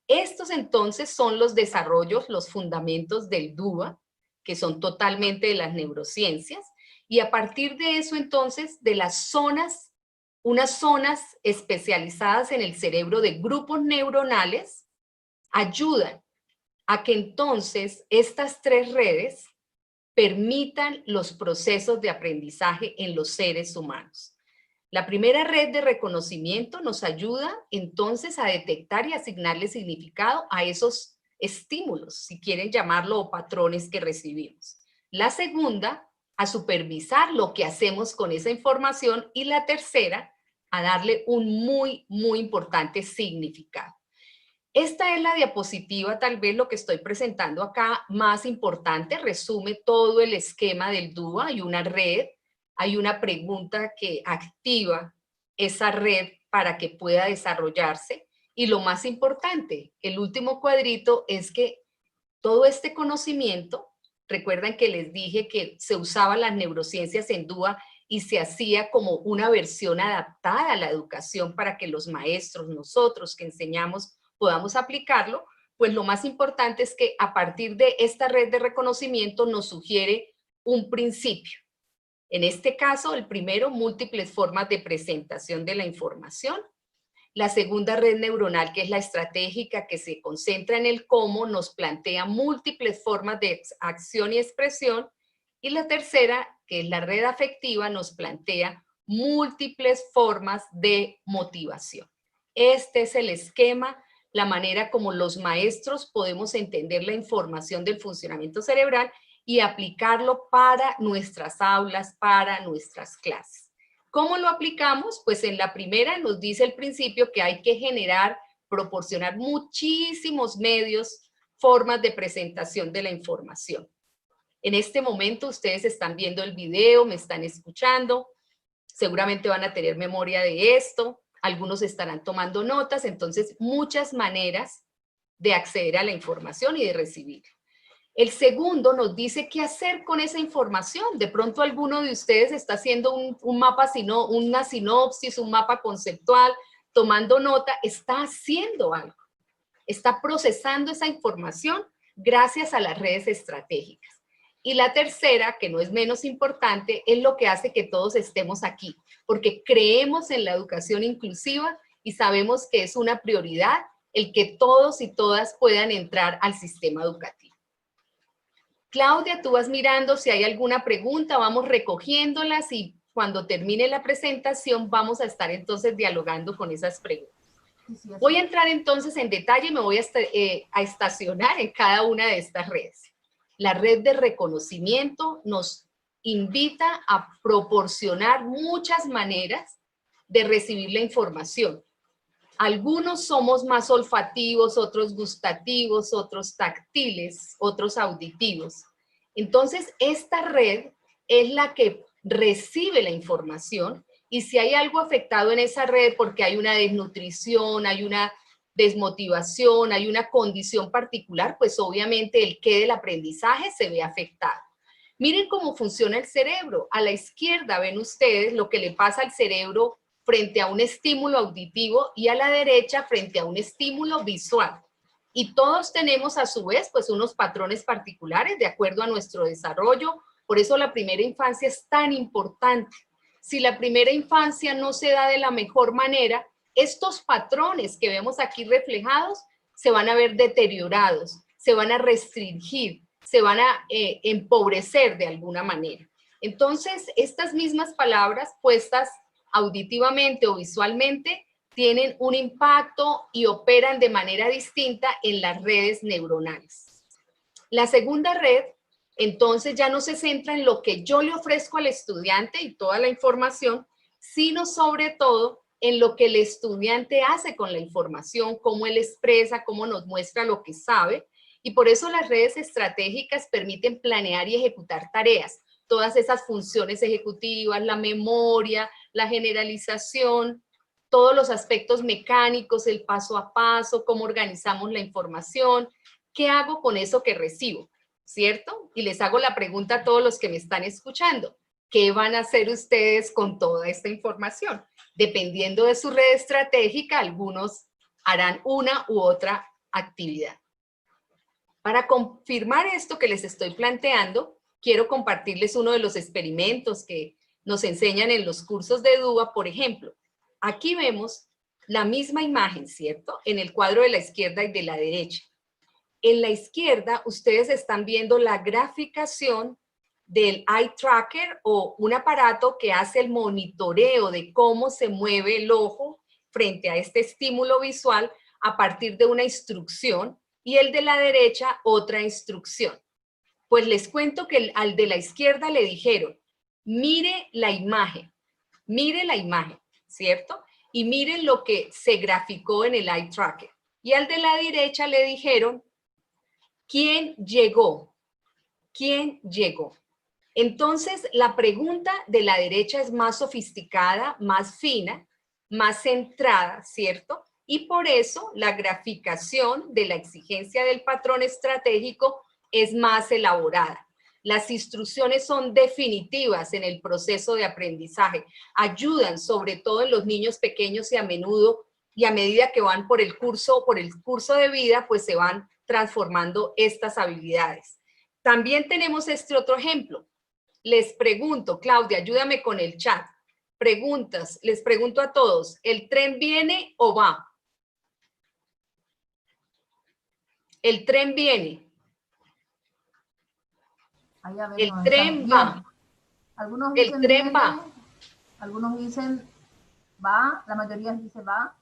Estos entonces son los desarrollos, los fundamentos del DUA, que son totalmente de las neurociencias, y a partir de eso entonces, de las zonas, unas zonas especializadas en el cerebro de grupos neuronales, ayudan a que entonces estas 3 redes permitan los procesos de aprendizaje en los seres humanos. La primera red de reconocimiento nos ayuda entonces a detectar y asignarle significado a esos estímulos, si quieren llamarlo, o patrones que recibimos. La segunda, a supervisar lo que hacemos con esa información, y la tercera, a darle un muy importante significado. Esta es la diapositiva, tal vez lo que estoy presentando acá, más importante, resume todo el esquema del DUA. Hay una red, hay una pregunta que activa esa red para que pueda desarrollarse. Y lo más importante, el último cuadrito, es que todo este conocimiento, recuerdan que les dije que se usaban las neurociencias en DUA y se hacía como una versión adaptada a la educación para que los maestros, nosotros que enseñamos, podamos aplicarlo, pues lo más importante es que a partir de esta red de reconocimiento nos sugiere un principio. En este caso, el primero, múltiples formas de presentación de la información. La segunda red neuronal, que es la estratégica, que se concentra en el cómo, nos plantea múltiples formas de acción y expresión. Y la tercera, que es la red afectiva, nos plantea múltiples formas de motivación. Este es el esquema, la manera como los maestros podemos entender la información del funcionamiento cerebral y aplicarlo para nuestras aulas, para nuestras clases. ¿Cómo lo aplicamos? Pues en la primera nos dice el principio que hay que generar, proporcionar muchísimos medios, formas de presentación de la información. En este momento ustedes están viendo el video, me están escuchando, seguramente van a tener memoria de esto, algunos estarán tomando notas, entonces muchas maneras de acceder a la información y de recibirla. El segundo nos dice qué hacer con esa información. De pronto alguno de ustedes está haciendo un mapa, una sinopsis, un mapa conceptual, tomando nota, está haciendo algo. Está procesando esa información gracias a las redes estratégicas. Y la tercera, que no es menos importante, es lo que hace que todos estemos aquí, porque creemos en la educación inclusiva y sabemos que es una prioridad el que todos y todas puedan entrar al sistema educativo. Claudia, tú vas mirando si hay alguna pregunta, vamos recogiéndolas y cuando termine la presentación vamos a estar entonces dialogando con esas preguntas. Voy a entrar entonces en detalle y me voy a estacionar en cada una de estas redes. La red de reconocimiento nos invita a proporcionar muchas maneras de recibir la información. Algunos somos más olfativos, otros gustativos, otros táctiles, otros auditivos. Entonces, esta red es la que recibe la información y si hay algo afectado en esa red porque hay una desnutrición, hay una desmotivación, hay una condición particular, pues obviamente el qué del aprendizaje se ve afectado. Miren cómo funciona el cerebro. A la izquierda ven ustedes lo que le pasa al cerebro frente a un estímulo auditivo y a la derecha frente a un estímulo visual. Y todos tenemos a su vez pues unos patrones particulares de acuerdo a nuestro desarrollo. Por eso la primera infancia es tan importante. Si la primera infancia no se da de la mejor manera, estos patrones que vemos aquí reflejados se van a ver deteriorados, se van a restringir, se van a empobrecer de alguna manera. Entonces, estas mismas palabras puestas auditivamente o visualmente tienen un impacto y operan de manera distinta en las redes neuronales. La segunda red, entonces, ya no se centra en lo que yo le ofrezco al estudiante y toda la información, sino sobre todo en lo que el estudiante hace con la información, cómo él expresa, cómo nos muestra lo que sabe. Y por eso las redes estratégicas permiten planear y ejecutar tareas, todas esas funciones ejecutivas, la memoria, la generalización, todos los aspectos mecánicos, el paso a paso, cómo organizamos la información, qué hago con eso que recibo, ¿cierto? Y les hago la pregunta a todos los que me están escuchando, ¿qué van a hacer ustedes con toda esta información? Dependiendo de su red estratégica, algunos harán una u otra actividad. Para confirmar esto que les estoy planteando, quiero compartirles uno de los experimentos que nos enseñan en los cursos de DUA. Por ejemplo, aquí vemos la misma imagen, ¿cierto? En el cuadro de la izquierda y de la derecha. En la izquierda, ustedes están viendo la graficación del eye tracker o un aparato que hace el monitoreo de cómo se mueve el ojo frente a este estímulo visual a partir de una instrucción, y el de la derecha otra instrucción. Pues les cuento que al de la izquierda le dijeron, mire la imagen, ¿cierto? Y miren lo que se graficó en el eye tracker. Y al de la derecha le dijeron, ¿quién llegó? ¿Quién llegó? Entonces, la pregunta de la derecha es más sofisticada, más fina, más centrada, ¿cierto? Y por eso la graficación de la exigencia del patrón estratégico es más elaborada. Las instrucciones son definitivas en el proceso de aprendizaje, ayudan sobre todo en los niños pequeños y a menudo, y a medida que van por el curso de vida, pues se van transformando estas habilidades. También tenemos este otro ejemplo. Les pregunto, Claudia, ayúdame con el chat. Preguntas, les pregunto a todos, ¿el tren viene o va? El tren viene. El tren va. Algunos el dicen tren viene, va. algunos dicen va, la mayoría dice va,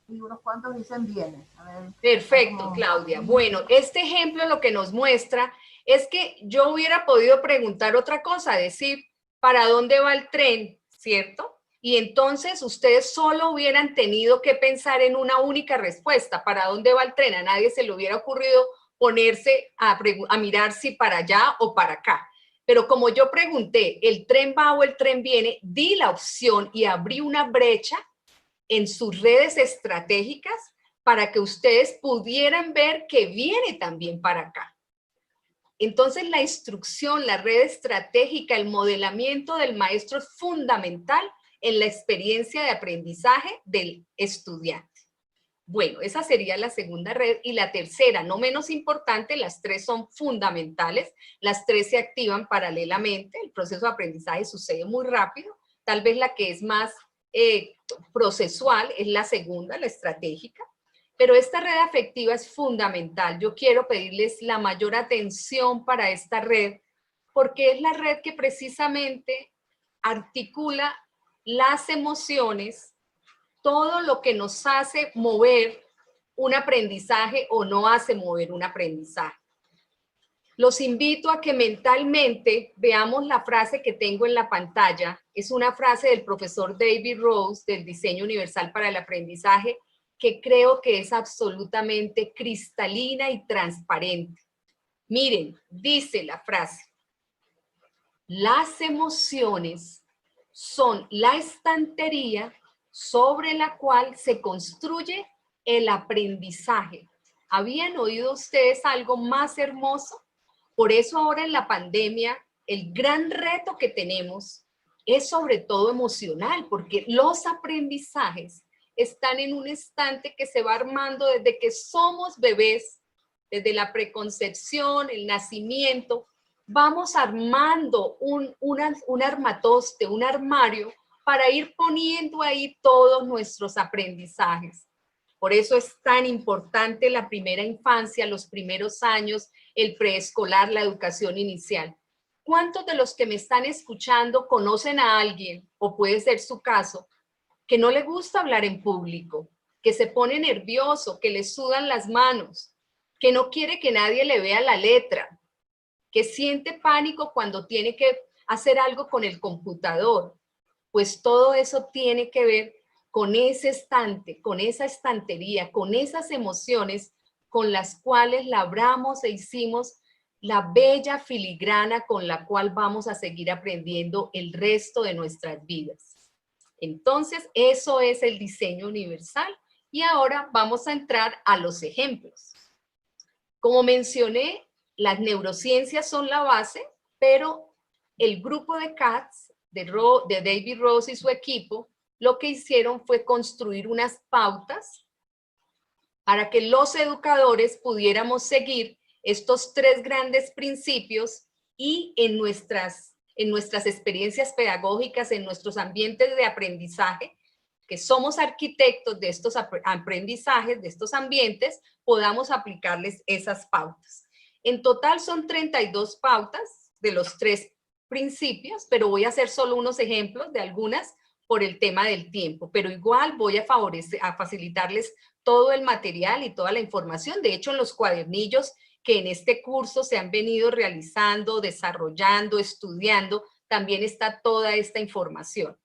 y unos cuantos dicen viene. A ver, perfecto, Claudia. Bueno, este ejemplo lo que nos muestra es que yo hubiera podido preguntar otra cosa, decir, ¿para dónde va el tren? ¿Cierto? Y entonces ustedes solo hubieran tenido que pensar en una única respuesta, ¿para dónde va el tren? A nadie se le hubiera ocurrido ponerse a mirar si para allá o para acá. Pero como yo pregunté, ¿el tren va o el tren viene? Di la opción y abrí una brecha en sus redes estratégicas para que ustedes pudieran ver que viene también para acá. Entonces la instrucción, la red estratégica, el modelamiento del maestro es fundamental en la experiencia de aprendizaje del estudiante. Bueno, esa sería la segunda red. Y la tercera, no menos importante, las tres son fundamentales, las tres se activan paralelamente, el proceso de aprendizaje sucede muy rápido, tal vez la que es más procesual es la segunda, la estratégica, pero esta red afectiva es fundamental. Yo quiero pedirles la mayor atención para esta red, porque es la red que precisamente articula las emociones, todo lo que nos hace mover un aprendizaje o no hace mover un aprendizaje. Los invito a que mentalmente veamos la frase que tengo en la pantalla. Es una frase del profesor David Rose del Diseño Universal para el Aprendizaje, que creo que es absolutamente cristalina y transparente. Miren, dice la frase: las emociones son la estantería sobre la cual se construye el aprendizaje. ¿Habían oído ustedes algo más hermoso? Por eso ahora en la pandemia, el gran reto que tenemos es sobre todo emocional, porque los aprendizajes están en un estante que se va armando desde que somos bebés, desde la preconcepción, el nacimiento. Vamos armando un armatoste, un armario, para ir poniendo ahí todos nuestros aprendizajes. Por eso es tan importante la primera infancia, los primeros años, el preescolar, la educación inicial. ¿Cuántos de los que me están escuchando conocen a alguien, o puede ser su caso, que no le gusta hablar en público, que se pone nervioso, que le sudan las manos, que no quiere que nadie le vea la letra, que siente pánico cuando tiene que hacer algo con el computador? Pues todo eso tiene que ver con ese estante, con esa estantería, con esas emociones con las cuales labramos e hicimos la bella filigrana con la cual vamos a seguir aprendiendo el resto de nuestras vidas. Entonces, eso es el diseño universal. Y ahora vamos a entrar a los ejemplos. Como mencioné, las neurociencias son la base, pero el grupo de Katz, de David Rose y su equipo, lo que hicieron fue construir unas pautas para que los educadores pudiéramos seguir estos 3 grandes principios y en nuestras experiencias pedagógicas, en nuestros ambientes de aprendizaje, que somos arquitectos de estos aprendizajes, de estos ambientes, podamos aplicarles esas pautas. En total son 32 pautas de los 3 principios, pero voy a hacer solo unos ejemplos de algunas por el tema del tiempo, pero igual voy a facilitarles todo el material y toda la información. De hecho, en los cuadernillos que en este curso se han venido realizando, desarrollando, estudiando, también está toda esta información.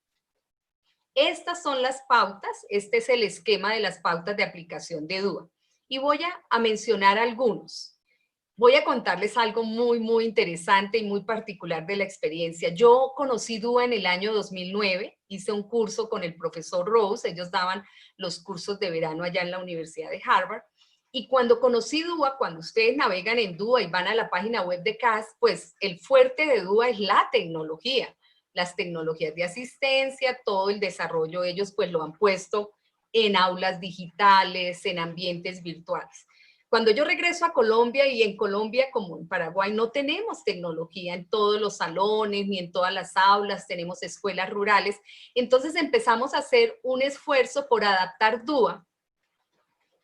Estas son las pautas, este es el esquema de las pautas de aplicación de DUA. Y voy a mencionar algunos. Voy a contarles algo muy interesante y muy particular de la experiencia. Yo conocí DUA en el año 2009, hice un curso con el profesor Rose, ellos daban los cursos de verano allá en la Universidad de Harvard, y cuando conocí DUA, cuando ustedes navegan en DUA y van a la página web de CAS, pues el fuerte de DUA es la tecnología, las tecnologías de asistencia, todo el desarrollo, ellos pues lo han puesto en aulas digitales, en ambientes virtuales. Cuando yo regreso a Colombia, y en Colombia como en Paraguay no tenemos tecnología en todos los salones ni en todas las aulas, tenemos escuelas rurales, entonces empezamos a hacer un esfuerzo por adaptar DUA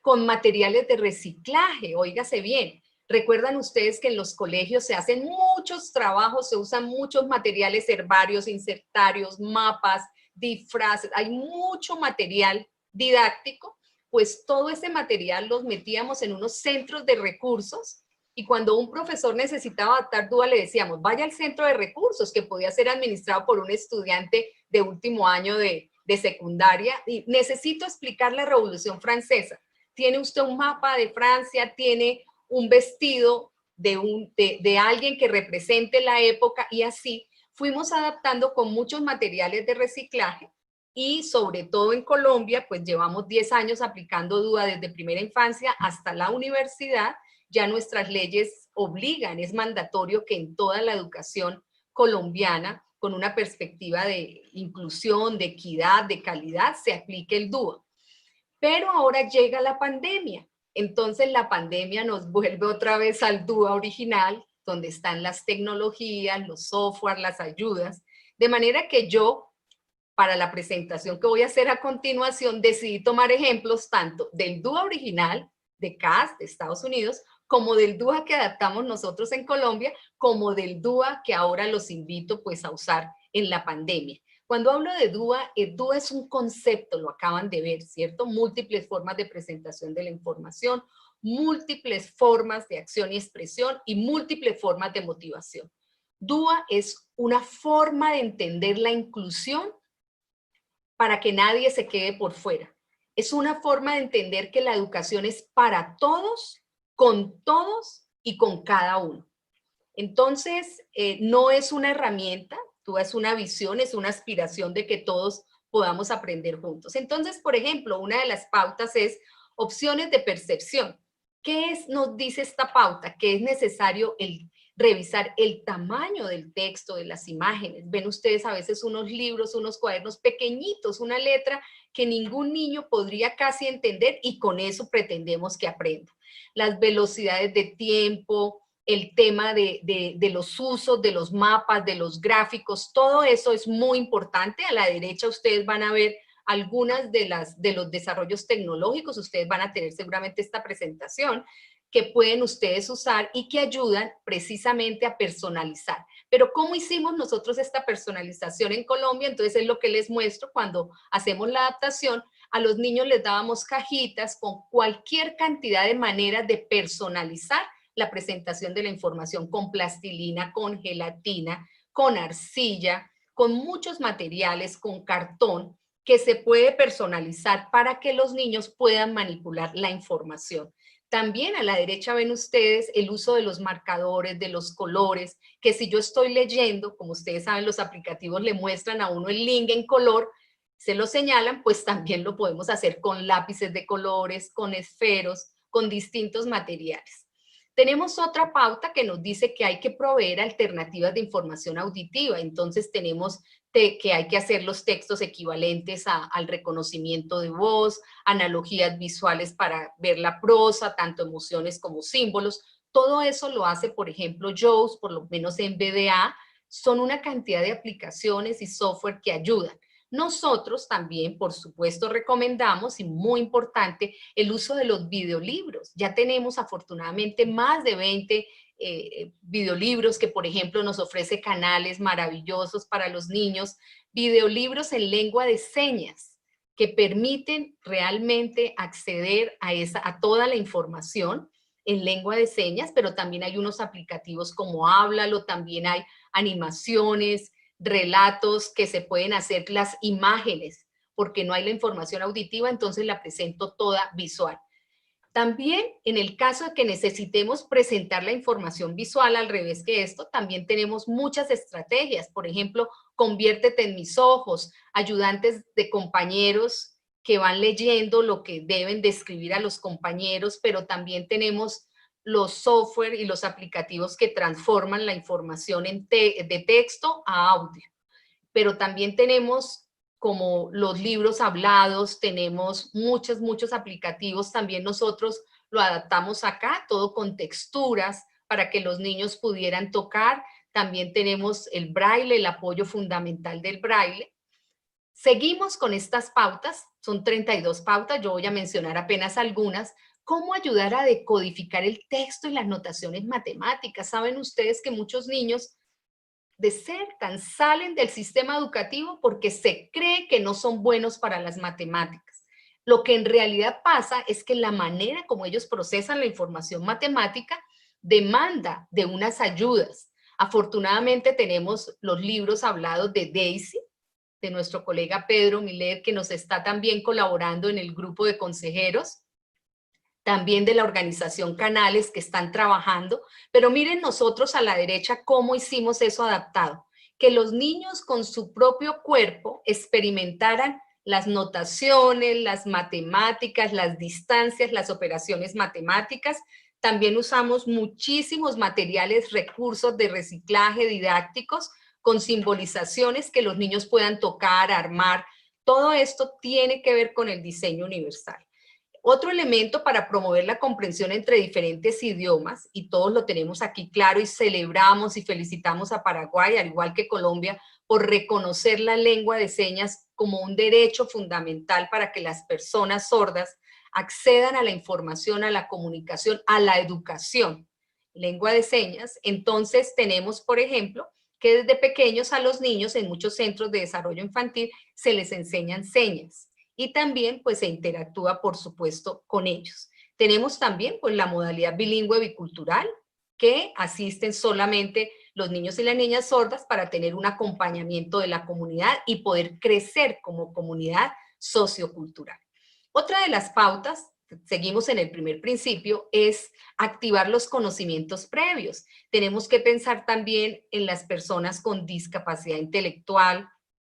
con materiales de reciclaje, óigase bien. Recuerdan ustedes que en los colegios se hacen muchos trabajos, se usan muchos materiales herbarios, insertarios, mapas, disfraces, hay mucho material didáctico. Pues todo ese material los metíamos en unos centros de recursos y cuando un profesor necesitaba adaptar DUA le decíamos, vaya al centro de recursos que podía ser administrado por un estudiante de último año de secundaria y necesito explicar la Revolución Francesa. Tiene usted un mapa de Francia, tiene un vestido de alguien que represente la época y así fuimos adaptando con muchos materiales de reciclaje. Y sobre todo en Colombia, pues llevamos 10 años aplicando DUA desde primera infancia hasta la universidad. Ya nuestras leyes obligan, es mandatorio que en toda la educación colombiana, con una perspectiva de inclusión, de equidad, de calidad, se aplique el DUA. Pero ahora llega la pandemia. Entonces la pandemia nos vuelve otra vez al DUA original, donde están las tecnologías, los software, las ayudas. De manera que yo, para la presentación que voy a hacer a continuación, decidí tomar ejemplos tanto del DUA original, de CAS, de Estados Unidos, como del DUA que adaptamos nosotros en Colombia, como del DUA que ahora los invito pues a usar en la pandemia. Cuando hablo de DUA, el DUA es un concepto, lo acaban de ver, ¿cierto? Múltiples formas de presentación de la información, múltiples formas de acción y expresión y múltiples formas de motivación. DUA es una forma de entender la inclusión para que nadie se quede por fuera. Es una forma de entender que la educación es para todos, con todos y con cada uno. Entonces, no es una herramienta, tú es una visión, es una aspiración de que todos podamos aprender juntos. Entonces, por ejemplo, una de las pautas es opciones de percepción. ¿Qué nos dice esta pauta? Que es necesario revisar el tamaño del texto, de las imágenes. Ven ustedes a veces unos libros, unos cuadernos pequeñitos, una letra que ningún niño podría casi entender y con eso pretendemos que aprenda. Las velocidades de tiempo, el tema de los usos, de los mapas, de los gráficos, todo eso es muy importante. A la derecha ustedes van a ver algunas de los desarrollos tecnológicos. Ustedes van a tener seguramente esta presentación que pueden ustedes usar y que ayudan precisamente a personalizar. Pero ¿cómo hicimos nosotros esta personalización en Colombia? Entonces es lo que les muestro cuando hacemos la adaptación. A los niños les dábamos cajitas con cualquier cantidad de maneras de personalizar la presentación de la información, con plastilina, con gelatina, con arcilla, con muchos materiales, con cartón, que se puede personalizar para que los niños puedan manipular la información. También a la derecha ven ustedes el uso de los marcadores, de los colores, que si yo estoy leyendo, como ustedes saben, los aplicativos le muestran a uno el link en color, se lo señalan, pues también lo podemos hacer con lápices de colores, con esferos, con distintos materiales. Tenemos otra pauta que nos dice que hay que proveer alternativas de información auditiva. Entonces tenemos que hay que hacer los textos equivalentes al reconocimiento de voz, analogías visuales para ver la prosa, tanto emociones como símbolos. Todo eso lo hace, por ejemplo, JAWS, por lo menos en BDA. Son una cantidad de aplicaciones y software que ayudan. Nosotros también, por supuesto, recomendamos, y muy importante, el uso de los videolibros. Ya tenemos afortunadamente más de 20 videolibros que, por ejemplo, nos ofrece Canales maravillosos para los niños, videolibros en lengua de señas que permiten realmente acceder a toda la información en lengua de señas, pero también hay unos aplicativos como Háblalo, también hay animaciones, relatos que se pueden hacer, las imágenes, porque no hay la información auditiva, entonces la presento toda visual. También en el caso de que necesitemos presentar la información visual al revés que esto, también tenemos muchas estrategias. Por ejemplo, Conviértete en mis ojos, ayudantes de compañeros que van leyendo lo que deben describir a los compañeros, pero también tenemos los software y los aplicativos que transforman la información de texto a audio. Pero también tenemos como los libros hablados, tenemos muchos aplicativos. También nosotros lo adaptamos acá, todo con texturas para que los niños pudieran tocar. También tenemos el braille, el apoyo fundamental del braille. Seguimos con estas pautas, son 32 pautas, yo voy a mencionar apenas algunas. ¿Cómo ayudar a decodificar el texto y las notaciones matemáticas? Saben ustedes que muchos niños desertan, salen del sistema educativo porque se cree que no son buenos para las matemáticas. Lo que en realidad pasa es que la manera como ellos procesan la información matemática demanda de unas ayudas. Afortunadamente tenemos los libros hablados de Daisy, de nuestro colega Pedro Milet, que nos está también colaborando en el grupo de consejeros, también de la organización Canales, que están trabajando. Pero miren nosotros a la derecha cómo hicimos eso adaptado. Que los niños con su propio cuerpo experimentaran las notaciones, las matemáticas, las distancias, las operaciones matemáticas. También usamos muchísimos materiales, recursos de reciclaje didácticos con simbolizaciones que los niños puedan tocar, armar. Todo esto tiene que ver con el diseño universal. Otro elemento para promover la comprensión entre diferentes idiomas, y todos lo tenemos aquí claro y celebramos y felicitamos a Paraguay, al igual que Colombia, por reconocer la lengua de señas como un derecho fundamental para que las personas sordas accedan a la información, a la comunicación, a la educación. Lengua de señas. Entonces tenemos, por ejemplo, que desde pequeños a los niños en muchos centros de desarrollo infantil se les enseñan señas. Y también pues se interactúa, por supuesto, con ellos. Tenemos también pues la modalidad bilingüe bicultural, que asisten solamente los niños y las niñas sordas para tener un acompañamiento de la comunidad y poder crecer como comunidad sociocultural. Otra de las pautas, seguimos en el primer principio, es activar los conocimientos previos. Tenemos que pensar también en las personas con discapacidad intelectual,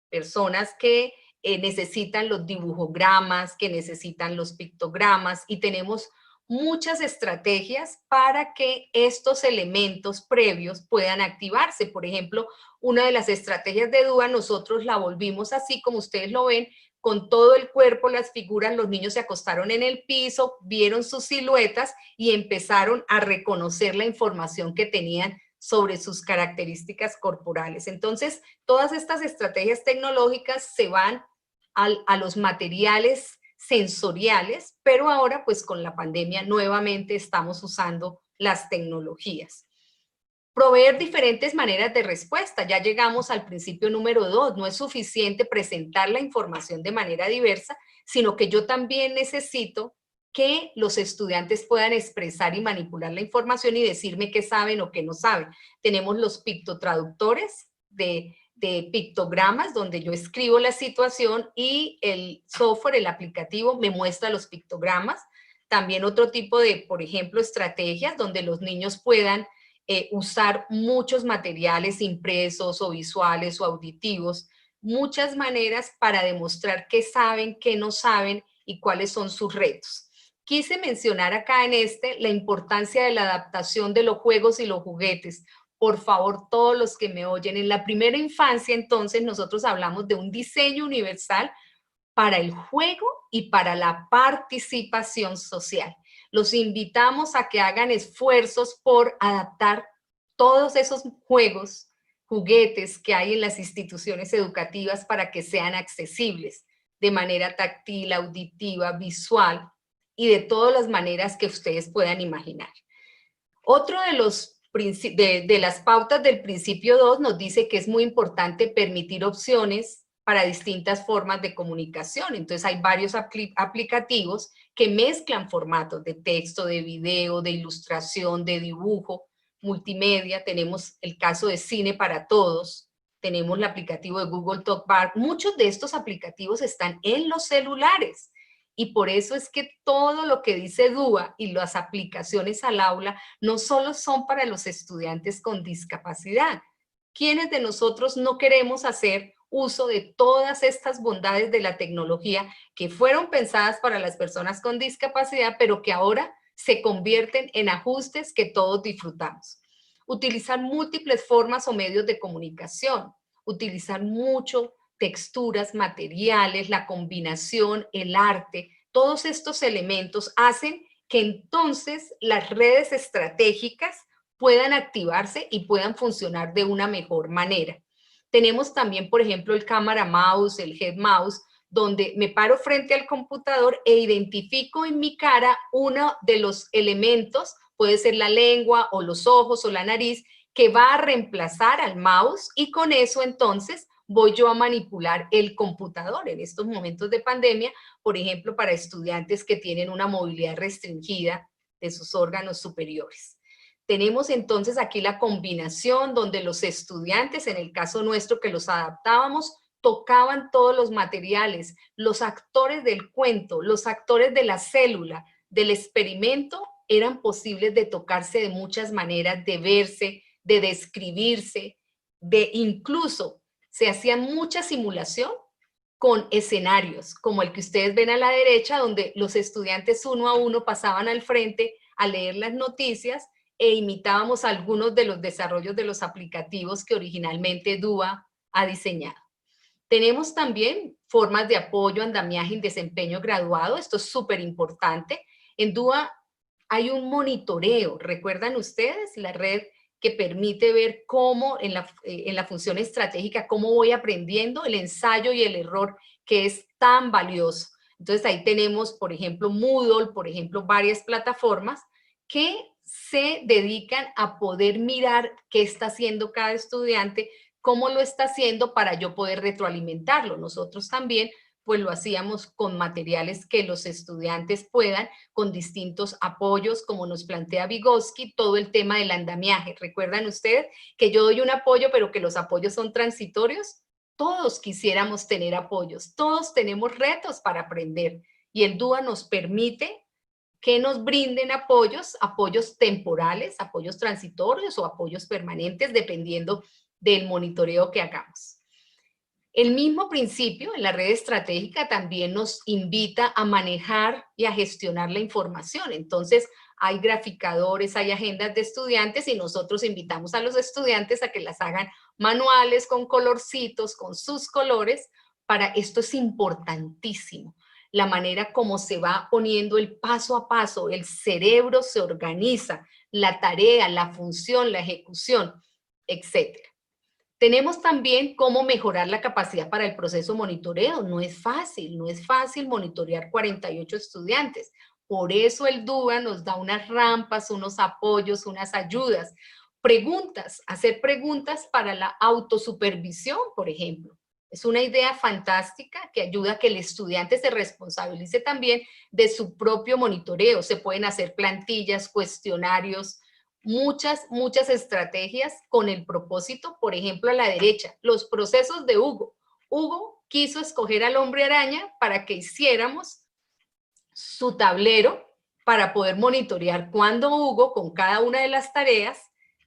personas que necesitan los dibujogramas, que necesitan los pictogramas, y tenemos muchas estrategias para que estos elementos previos puedan activarse. Por ejemplo, una de las estrategias de DUA nosotros la volvimos así como ustedes lo ven, con todo el cuerpo, las figuras, los niños se acostaron en el piso, vieron sus siluetas y empezaron a reconocer la información que tenían sobre sus características corporales. Entonces, todas estas estrategias tecnológicas se van a los materiales sensoriales, pero ahora pues con la pandemia nuevamente estamos usando las tecnologías. Proveer diferentes maneras de respuesta. Ya llegamos al principio número 2. No es suficiente presentar la información de manera diversa, sino que yo también necesito que los estudiantes puedan expresar y manipular la información y decirme qué saben o qué no saben. Tenemos los pictotraductores de pictogramas, donde yo escribo la situación y el software, el aplicativo, me muestra los pictogramas. También otro tipo de, por ejemplo, estrategias donde los niños puedan usar muchos materiales impresos o visuales o auditivos, muchas maneras para demostrar qué saben, qué no saben y cuáles son sus retos. Quise mencionar acá en la importancia de la adaptación de los juegos y los juguetes. Por favor, todos los que me oyen, en la primera infancia, entonces, nosotros hablamos de un diseño universal para el juego y para la participación social. Los invitamos a que hagan esfuerzos por adaptar todos esos juegos, juguetes que hay en las instituciones educativas para que sean accesibles de manera táctil, auditiva, visual y de todas las maneras que ustedes puedan imaginar. Otro de las pautas del principio 2 nos dice que es muy importante permitir opciones para distintas formas de comunicación. Entonces hay varios aplicativos que mezclan formatos de texto, de video, de ilustración, de dibujo, multimedia. Tenemos el caso de Cine para Todos, tenemos el aplicativo de Google Talk Bar. Muchos de estos aplicativos están en los celulares y por eso es que todo lo que dice DUA y las aplicaciones al aula no solo son para los estudiantes con discapacidad. ¿Quiénes de nosotros no queremos hacer uso de todas estas bondades de la tecnología que fueron pensadas para las personas con discapacidad, pero que ahora se convierten en ajustes que todos disfrutamos? Utilizar múltiples formas o medios de comunicación, utilizar mucho texturas, materiales, la combinación, el arte, todos estos elementos hacen que entonces las redes estratégicas puedan activarse y puedan funcionar de una mejor manera. Tenemos también, por ejemplo, el cámara mouse, el head mouse, donde me paro frente al computador e identifico en mi cara uno de los elementos, puede ser la lengua o los ojos o la nariz, que va a reemplazar al mouse y con eso entonces voy yo a manipular el computador en estos momentos de pandemia, por ejemplo, para estudiantes que tienen una movilidad restringida de sus órganos superiores. Tenemos entonces aquí la combinación donde los estudiantes, en el caso nuestro que los adaptábamos, tocaban todos los materiales, los actores del cuento, los actores de la célula, del experimento, eran posibles de tocarse de muchas maneras, de verse, de describirse, de incluso se hacía mucha simulación con escenarios, como el que ustedes ven a la derecha, donde los estudiantes uno a uno pasaban al frente a leer las noticias e imitábamos algunos de los desarrollos de los aplicativos que originalmente DUA ha diseñado. Tenemos también formas de apoyo, andamiaje y desempeño graduado. Esto es súper importante. En DUA hay un monitoreo. ¿Recuerdan ustedes? La red que permite ver cómo en la función estratégica, cómo voy aprendiendo, el ensayo y el error, que es tan valioso. Entonces ahí tenemos, por ejemplo, Moodle, por ejemplo, varias plataformas que se dedican a poder mirar qué está haciendo cada estudiante, cómo lo está haciendo para yo poder retroalimentarlo. Nosotros también pues lo hacíamos con materiales que los estudiantes puedan, con distintos apoyos, como nos plantea Vygotsky, todo el tema del andamiaje. ¿Recuerdan ustedes que yo doy un apoyo, pero que los apoyos son transitorios? Todos quisiéramos tener apoyos, todos tenemos retos para aprender, y el DUA nos permite que nos brinden apoyos temporales, apoyos transitorios o apoyos permanentes, dependiendo del monitoreo que hagamos. El mismo principio en la red estratégica también nos invita a manejar y a gestionar la información. Entonces, hay graficadores, hay agendas de estudiantes y nosotros invitamos a los estudiantes a que las hagan manuales, con colorcitos, con sus colores. Para esto es importantísimo. La manera como se va poniendo el paso a paso, el cerebro se organiza, la tarea, la función, la ejecución, etcétera. Tenemos también cómo mejorar la capacidad para el proceso monitoreo. No es fácil monitorear 48 estudiantes. Por eso el DUA nos da unas rampas, unos apoyos, unas ayudas, preguntas, hacer preguntas para la autosupervisión, por ejemplo. Es una idea fantástica que ayuda a que el estudiante se responsabilice también de su propio monitoreo. Se pueden hacer plantillas, cuestionarios, muchas estrategias con el propósito, por ejemplo, a la derecha, los procesos de Hugo. Hugo quiso escoger al hombre araña para que hiciéramos su tablero para poder monitorear cuando Hugo, con cada una de las tareas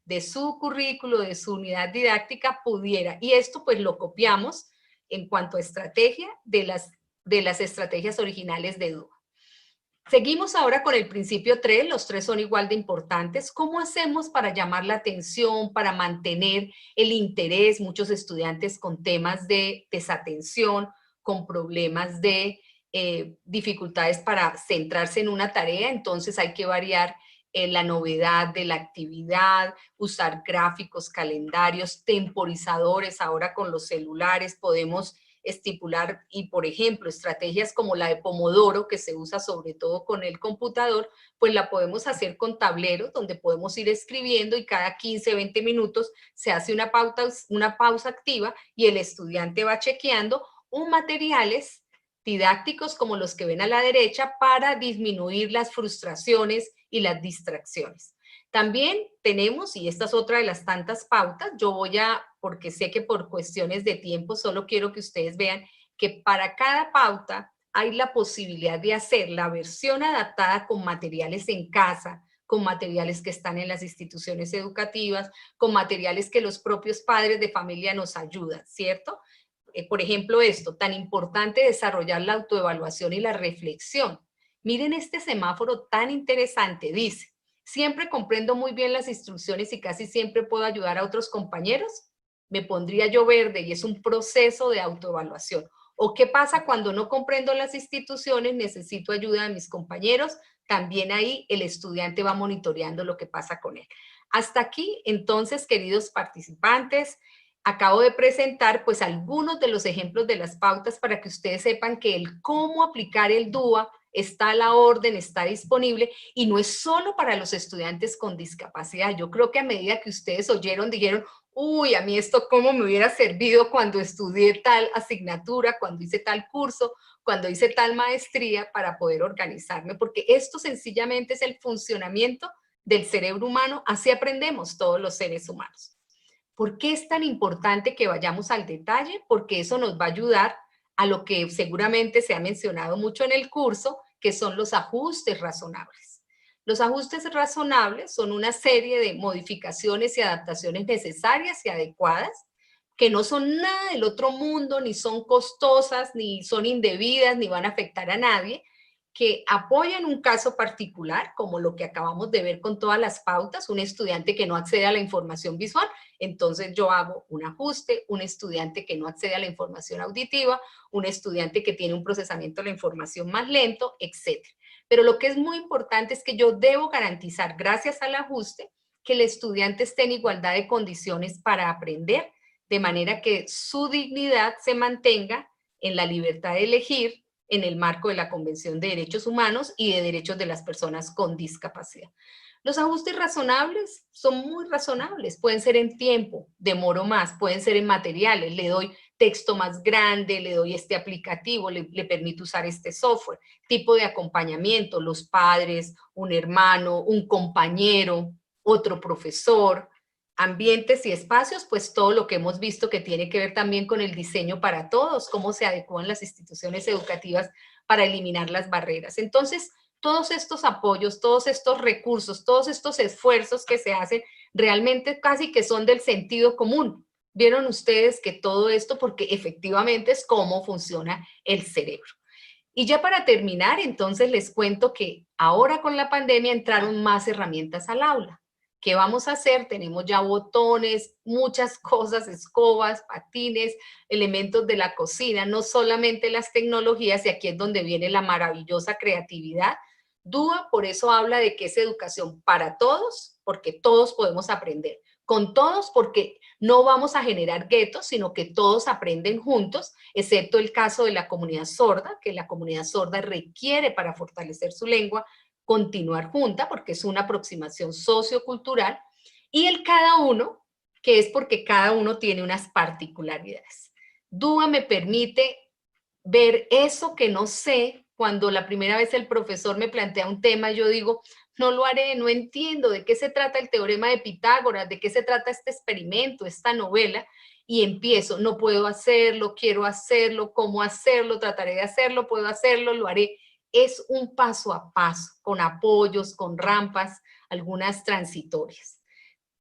de su currículo, de su unidad didáctica, pudiera. Y esto pues lo copiamos en cuanto a estrategia de las estrategias originales de DUA. Seguimos ahora con el principio 3, los 3 son igual de importantes. ¿Cómo hacemos para llamar la atención, para mantener el interés? Muchos estudiantes con temas de desatención, con problemas de dificultades para centrarse en una tarea, entonces hay que variar la novedad de la actividad, usar gráficos, calendarios, temporizadores. Ahora con los celulares podemos estipular, y por ejemplo, estrategias como la de Pomodoro, que se usa sobre todo con el computador, pues la podemos hacer con tableros, donde podemos ir escribiendo y cada 15, 20 minutos se hace una pausa activa y el estudiante va chequeando materiales didácticos como los que ven a la derecha para disminuir las frustraciones y las distracciones. También tenemos, y esta es otra de las tantas pautas, porque sé que por cuestiones de tiempo solo quiero que ustedes vean que para cada pauta hay la posibilidad de hacer la versión adaptada con materiales en casa, con materiales que están en las instituciones educativas, con materiales que los propios padres de familia nos ayudan, ¿cierto? Por ejemplo, esto, tan importante desarrollar la autoevaluación y la reflexión. Miren este semáforo tan interesante, dice, siempre comprendo muy bien las instrucciones y casi siempre puedo ayudar a otros compañeros. Me pondría yo verde y es un proceso de autoevaluación. ¿O qué pasa cuando no comprendo las instituciones, necesito ayuda de mis compañeros? También ahí el estudiante va monitoreando lo que pasa con él. Hasta aquí, entonces, queridos participantes, acabo de presentar pues algunos de los ejemplos de las pautas para que ustedes sepan que el cómo aplicar el DUA está a la orden, está disponible y no es solo para los estudiantes con discapacidad. Yo creo que a medida que ustedes oyeron, dijeron, uy, a mí esto cómo me hubiera servido cuando estudié tal asignatura, cuando hice tal curso, cuando hice tal maestría para poder organizarme, porque esto sencillamente es el funcionamiento del cerebro humano, así aprendemos todos los seres humanos. ¿Por qué es tan importante que vayamos al detalle? Porque eso nos va a ayudar a lo que seguramente se ha mencionado mucho en el curso, que son los ajustes razonables. Los ajustes razonables son una serie de modificaciones y adaptaciones necesarias y adecuadas, que no son nada del otro mundo, ni son costosas, ni son indebidas, ni van a afectar a nadie, que apoyan un caso particular, como lo que acabamos de ver con todas las pautas, un estudiante que no accede a la información visual, entonces yo hago un ajuste, un estudiante que no accede a la información auditiva, un estudiante que tiene un procesamiento de la información más lento, etc. Pero lo que es muy importante es que yo debo garantizar, gracias al ajuste, que el estudiante esté en igualdad de condiciones para aprender, de manera que su dignidad se mantenga en la libertad de elegir, en el marco de la Convención de Derechos Humanos y de Derechos de las Personas con Discapacidad. Los ajustes razonables son muy razonables, pueden ser en tiempo, demoro más, pueden ser en materiales, le doy texto más grande, le doy este aplicativo, le permito usar este software, tipo de acompañamiento, los padres, un hermano, un compañero, otro profesor, ambientes y espacios, pues todo lo que hemos visto que tiene que ver también con el diseño para todos, cómo se adecuan las instituciones educativas para eliminar las barreras. Entonces, todos estos apoyos, todos estos recursos, todos estos esfuerzos que se hacen, realmente casi que son del sentido común. Vieron ustedes que todo esto, porque efectivamente es cómo funciona el cerebro. Y ya para terminar, entonces les cuento que ahora con la pandemia entraron más herramientas al aula. ¿Qué vamos a hacer? Tenemos ya botones, muchas cosas, escobas, patines, elementos de la cocina, no solamente las tecnologías, y aquí es donde viene la maravillosa creatividad. DUA por eso habla de que es educación para todos, porque todos podemos aprender. Con todos, porque No vamos a generar guetos, sino que todos aprenden juntos, excepto el caso de la comunidad sorda, que la comunidad sorda requiere para fortalecer su lengua continuar junta, porque es una aproximación sociocultural, y el cada uno, que es porque cada uno tiene unas particularidades. DUA me permite ver eso que no sé. Cuando la primera vez el profesor me plantea un tema, yo digo, no lo haré, no entiendo de qué se trata el teorema de Pitágoras, de qué se trata este experimento, esta novela, y empiezo, no puedo hacerlo, quiero hacerlo, cómo hacerlo, trataré de hacerlo, puedo hacerlo, lo haré. Es un paso a paso, con apoyos, con rampas, algunas transitorias.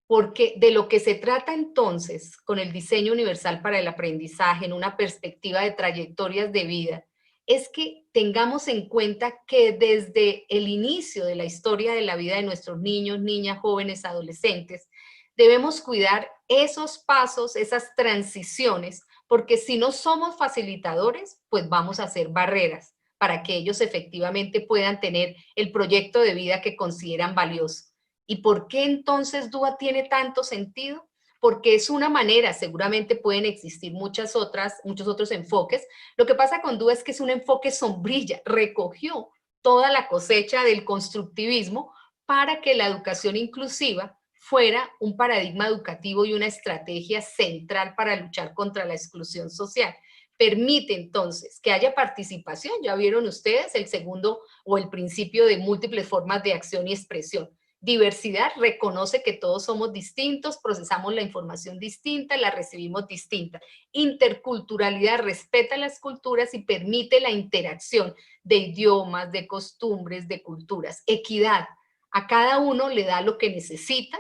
Porque de lo que se trata entonces con el diseño universal para el aprendizaje en una perspectiva de trayectorias de vida es que tengamos en cuenta que desde el inicio de la historia de la vida de nuestros niños, niñas, jóvenes, adolescentes, debemos cuidar esos pasos, esas transiciones, porque si no somos facilitadores, pues vamos a hacer barreras para que ellos efectivamente puedan tener el proyecto de vida que consideran valioso. ¿Y por qué entonces DUA tiene tanto sentido? Porque es una manera, seguramente pueden existir muchos otros enfoques. Lo que pasa con DUA es que es un enfoque sombrilla, recogió toda la cosecha del constructivismo para que la educación inclusiva fuera un paradigma educativo y una estrategia central para luchar contra la exclusión social. Permite entonces que haya participación, ya vieron ustedes el segundo o el principio de múltiples formas de acción y expresión. Diversidad reconoce que todos somos distintos, procesamos la información distinta, la recibimos distinta. Interculturalidad respeta las culturas y permite la interacción de idiomas, de costumbres, de culturas. Equidad, a cada uno le da lo que necesita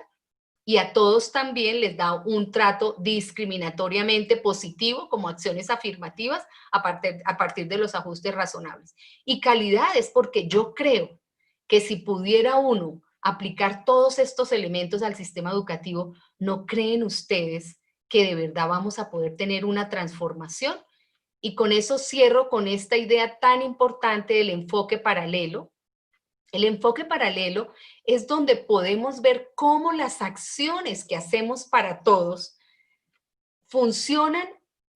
y a todos también les da un trato discriminatoriamente positivo como acciones afirmativas a partir de los ajustes razonables. Y calidad es porque yo creo que si pudiera uno aplicar todos estos elementos al sistema educativo, ¿no creen ustedes que de verdad vamos a poder tener una transformación? Y con eso cierro con esta idea tan importante del enfoque paralelo. El enfoque paralelo es donde podemos ver cómo las acciones que hacemos para todos funcionan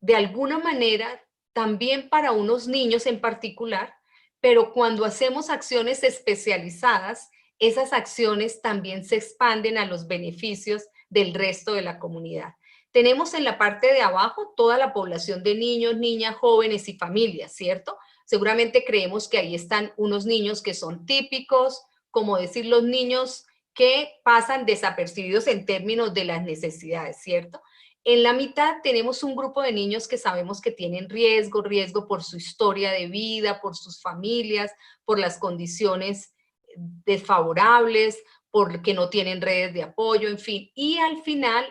de alguna manera también para unos niños en particular, pero cuando hacemos acciones especializadas, esas acciones también se expanden a los beneficios del resto de la comunidad. Tenemos en la parte de abajo toda la población de niños, niñas, jóvenes y familias, ¿cierto? Seguramente creemos que ahí están unos niños que son típicos, como decir los niños que pasan desapercibidos en términos de las necesidades, ¿cierto? En la mitad tenemos un grupo de niños que sabemos que tienen riesgo por su historia de vida, por sus familias, por las condiciones desfavorables, porque no tienen redes de apoyo, en fin. Y al final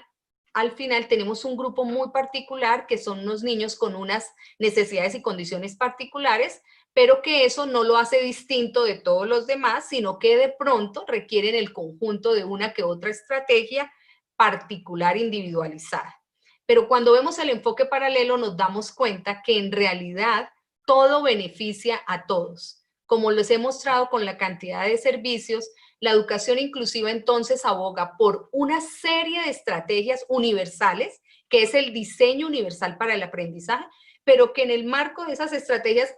tenemos un grupo muy particular que son unos niños con unas necesidades y condiciones particulares, pero que eso no lo hace distinto de todos los demás, sino que de pronto requieren el conjunto de una que otra estrategia particular individualizada. Pero cuando vemos el enfoque paralelo nos damos cuenta que en realidad todo beneficia a todos. Como les he mostrado con la cantidad de servicios, la educación inclusiva entonces aboga por una serie de estrategias universales, que es el diseño universal para el aprendizaje, pero que en el marco de esas estrategias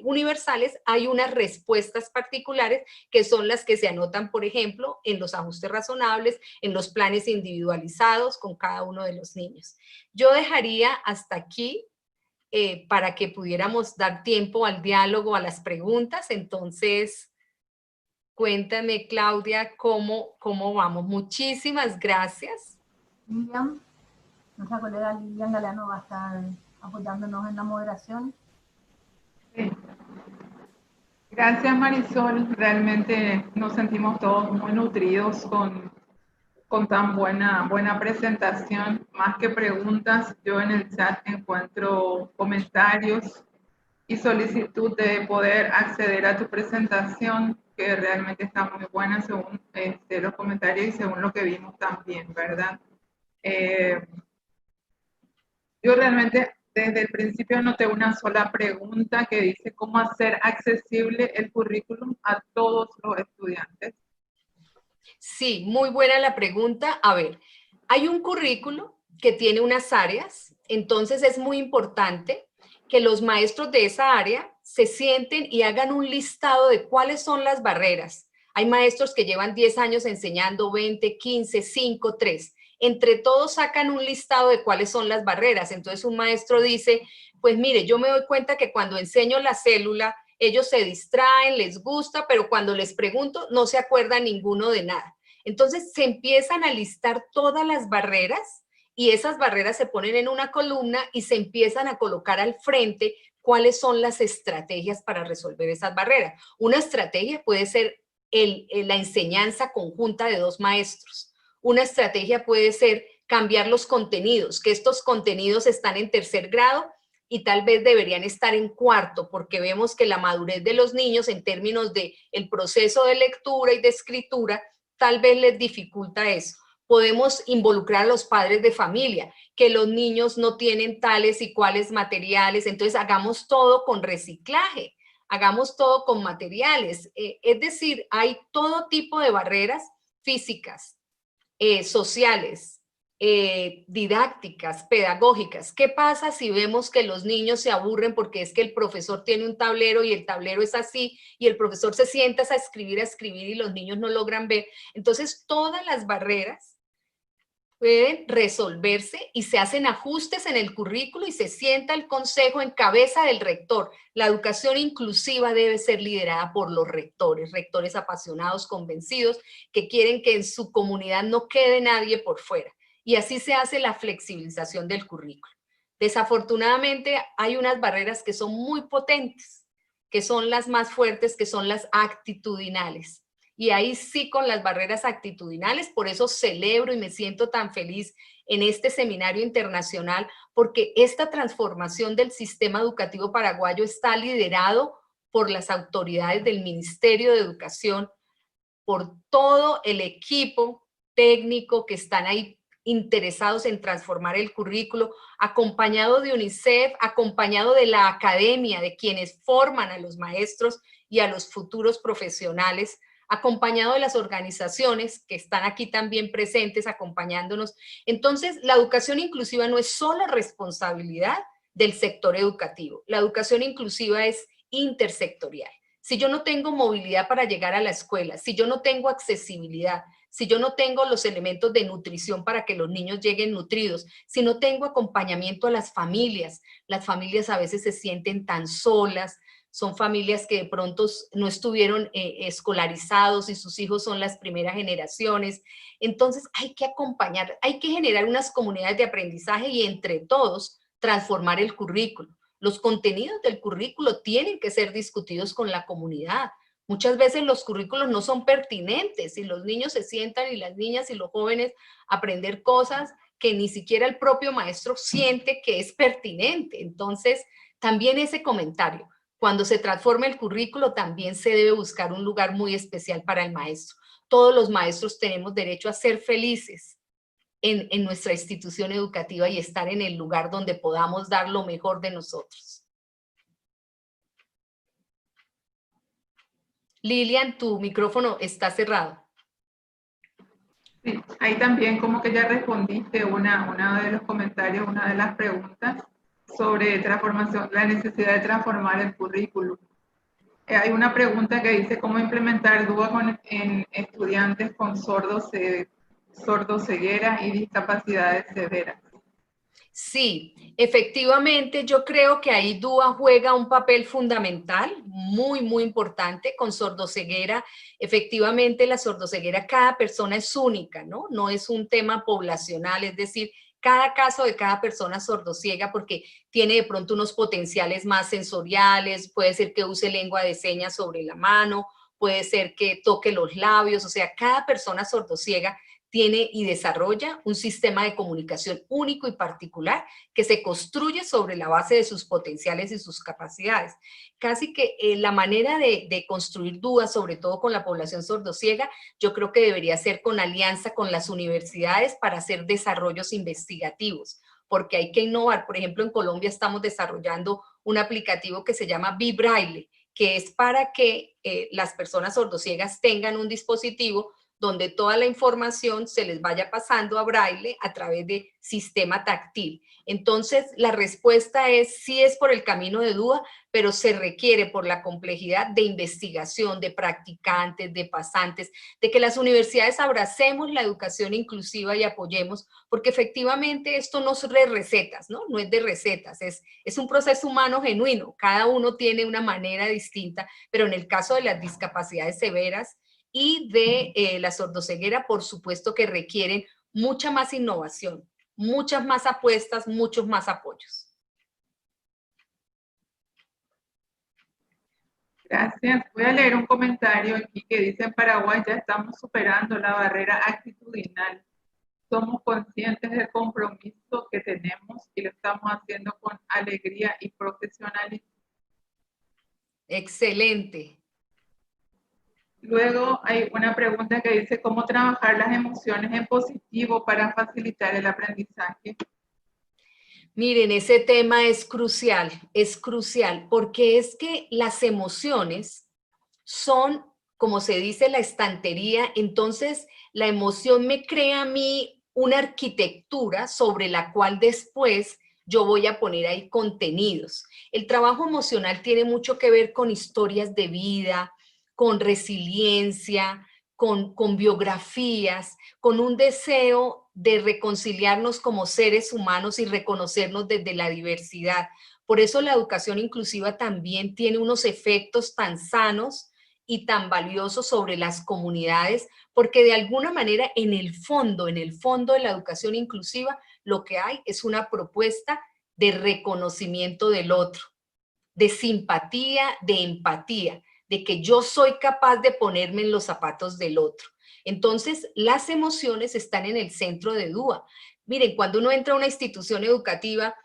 universales hay unas respuestas particulares que son las que se anotan, por ejemplo, en los ajustes razonables, en los planes individualizados con cada uno de los niños. Yo dejaría hasta aquí para que pudiéramos dar tiempo al diálogo, a las preguntas. Entonces, cuéntame, Claudia, cómo vamos. Muchísimas gracias. Lilian, nuestra colega Lilian Galeano va a estar apoyándonos en la moderación. Sí. Gracias, Marisol. Realmente nos sentimos todos muy nutridos con tan buena presentación. Más que preguntas, yo en el chat encuentro comentarios y solicitud de poder acceder a tu presentación, que realmente está muy buena según los comentarios y según lo que vimos también, ¿verdad? Yo realmente desde el principio anoté una sola pregunta que dice cómo hacer accesible el currículum a todos los estudiantes. Sí, muy buena la pregunta. A ver, Hay un currículo que tiene unas áreas, entonces es muy importante que los maestros de esa área se sienten y hagan un listado de cuáles son las barreras. Hay maestros que llevan 10 años enseñando, 20, 15, 5, 3. Entre todos sacan un listado de cuáles son las barreras. Entonces un maestro dice, pues mire, yo me doy cuenta que cuando enseño la célula, ellos se distraen, les gusta, pero cuando les pregunto no se acuerdan ninguno de nada. Entonces se empiezan a listar todas las barreras y esas barreras se ponen en una columna y se empiezan a colocar al frente cuáles son las estrategias para resolver esas barreras. Una estrategia puede ser la enseñanza conjunta de 2 maestros. Una estrategia puede ser cambiar los contenidos, que estos contenidos están en 3er grado y tal vez deberían estar en 4º, porque vemos que la madurez de los niños en términos de el proceso de lectura y de escritura tal vez les dificulta eso. Podemos involucrar a los padres de familia, que los niños no tienen tales y cuales materiales, entonces hagamos todo con reciclaje, hagamos todo con materiales. Es decir, hay todo tipo de barreras físicas, sociales, didácticas, pedagógicas. ¿Qué pasa si vemos que los niños se aburren porque es que el profesor tiene un tablero y el tablero es así y el profesor se sienta a escribir y los niños no logran ver? Entonces, todas las barreras pueden resolverse y se hacen ajustes en el currículo y se sienta el consejo en cabeza del rector. La educación inclusiva debe ser liderada por los rectores, rectores apasionados, convencidos, que quieren que en su comunidad no quede nadie por fuera. Y así se hace la flexibilización del currículo. Desafortunadamente hay unas barreras que son muy potentes, que son las más fuertes, que son las actitudinales. Y ahí sí, con las barreras actitudinales, por eso celebro y me siento tan feliz en este seminario internacional, porque esta transformación del sistema educativo paraguayo está liderado por las autoridades del Ministerio de Educación, por todo el equipo técnico que están ahí interesados en transformar el currículo, acompañado de UNICEF, acompañado de la academia, de quienes forman a los maestros y a los futuros profesionales, acompañado de las organizaciones que están aquí también presentes, acompañándonos. Entonces, la educación inclusiva no es solo responsabilidad del sector educativo. La educación inclusiva es intersectorial. Si yo no tengo movilidad para llegar a la escuela, si yo no tengo accesibilidad, si yo no tengo los elementos de nutrición para que los niños lleguen nutridos, si no tengo acompañamiento a las familias a veces se sienten tan solas, son familias que de pronto no estuvieron escolarizados y sus hijos son las primeras generaciones. Entonces hay que acompañar, hay que generar unas comunidades de aprendizaje y entre todos transformar el currículo. Los contenidos del currículo tienen que ser discutidos con la comunidad. Muchas veces los currículos no son pertinentes y los niños se sientan y las niñas y los jóvenes a aprender cosas que ni siquiera el propio maestro siente que es pertinente. Entonces, también ese comentario. Cuando se transforma el currículo, también se debe buscar un lugar muy especial para el maestro. Todos los maestros tenemos derecho a ser felices en nuestra institución educativa y estar en el lugar donde podamos dar lo mejor de nosotros. Lilian, tu micrófono está cerrado. Sí, ahí también como que ya respondiste una de los comentarios, una de las preguntas sobre transformación, la necesidad de transformar el currículum. Hay una pregunta que dice cómo implementar DUA en estudiantes con sordoceguera y discapacidades severas. Sí, efectivamente, yo creo que ahí DUA juega un papel fundamental, muy, muy importante con sordoceguera. Efectivamente, la sordoceguera, cada persona es única, ¿no? No es un tema poblacional, es decir, cada caso de cada persona sordociega porque tiene de pronto unos potenciales más sensoriales, puede ser que use lengua de señas sobre la mano, puede ser que toque los labios, o sea, cada persona sordociega tiene y desarrolla un sistema de comunicación único y particular que se construye sobre la base de sus potenciales y sus capacidades. Casi que la manera de construir DUA, sobre todo con la población sordociega, yo creo que debería ser con alianza con las universidades para hacer desarrollos investigativos, porque hay que innovar. Por ejemplo, en Colombia estamos desarrollando un aplicativo que se llama BiBraille, que es para que las personas sordociegas tengan un dispositivo donde toda la información se les vaya pasando a braille a través de sistema táctil. Entonces, la respuesta es sí, es por el camino de DUA, pero se requiere por la complejidad de investigación, de practicantes, de pasantes, de que las universidades abracemos la educación inclusiva y apoyemos, porque efectivamente esto no es de recetas, ¿no? No es de recetas, es un proceso humano genuino. Cada uno tiene una manera distinta, pero en el caso de las discapacidades severas y de la sordoceguera, por supuesto que requieren mucha más innovación, muchas más apuestas, muchos más apoyos. Gracias. Voy a leer un comentario aquí que dice: en Paraguay ya estamos superando la barrera actitudinal. Somos conscientes del compromiso que tenemos y lo estamos haciendo con alegría y profesionalismo. Excelente. Luego hay una pregunta que dice: ¿cómo trabajar las emociones en positivo para facilitar el aprendizaje? Miren, ese tema es crucial, porque es que las emociones son, como se dice, la estantería. Entonces la emoción me crea a mí una arquitectura sobre la cual después yo voy a poner ahí contenidos. El trabajo emocional tiene mucho que ver con historias de vida, con resiliencia, con biografías, con un deseo de reconciliarnos como seres humanos y reconocernos desde la diversidad. Por eso la educación inclusiva también tiene unos efectos tan sanos y tan valiosos sobre las comunidades, porque de alguna manera en el fondo de la educación inclusiva, lo que hay es una propuesta de reconocimiento del otro, de simpatía, de empatía, de que yo soy capaz de ponerme en los zapatos del otro. Entonces, las emociones están en el centro de DUA. Miren, cuando uno entra a una institución educativa,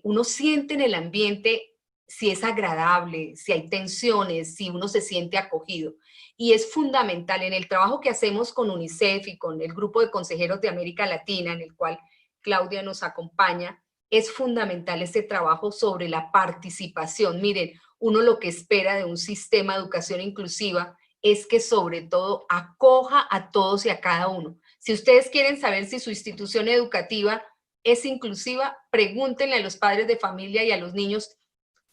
uno siente en el ambiente si es agradable, si hay tensiones, si uno se siente acogido. Y es fundamental en el trabajo que hacemos con UNICEF y con el grupo de consejeros de América Latina, en el cual Claudia nos acompaña, es fundamental este trabajo sobre la participación. Miren, uno lo que espera de un sistema de educación inclusiva es que sobre todo acoja a todos y a cada uno. Si ustedes quieren saber si su institución educativa es inclusiva, pregúntenle a los padres de familia y a los niños,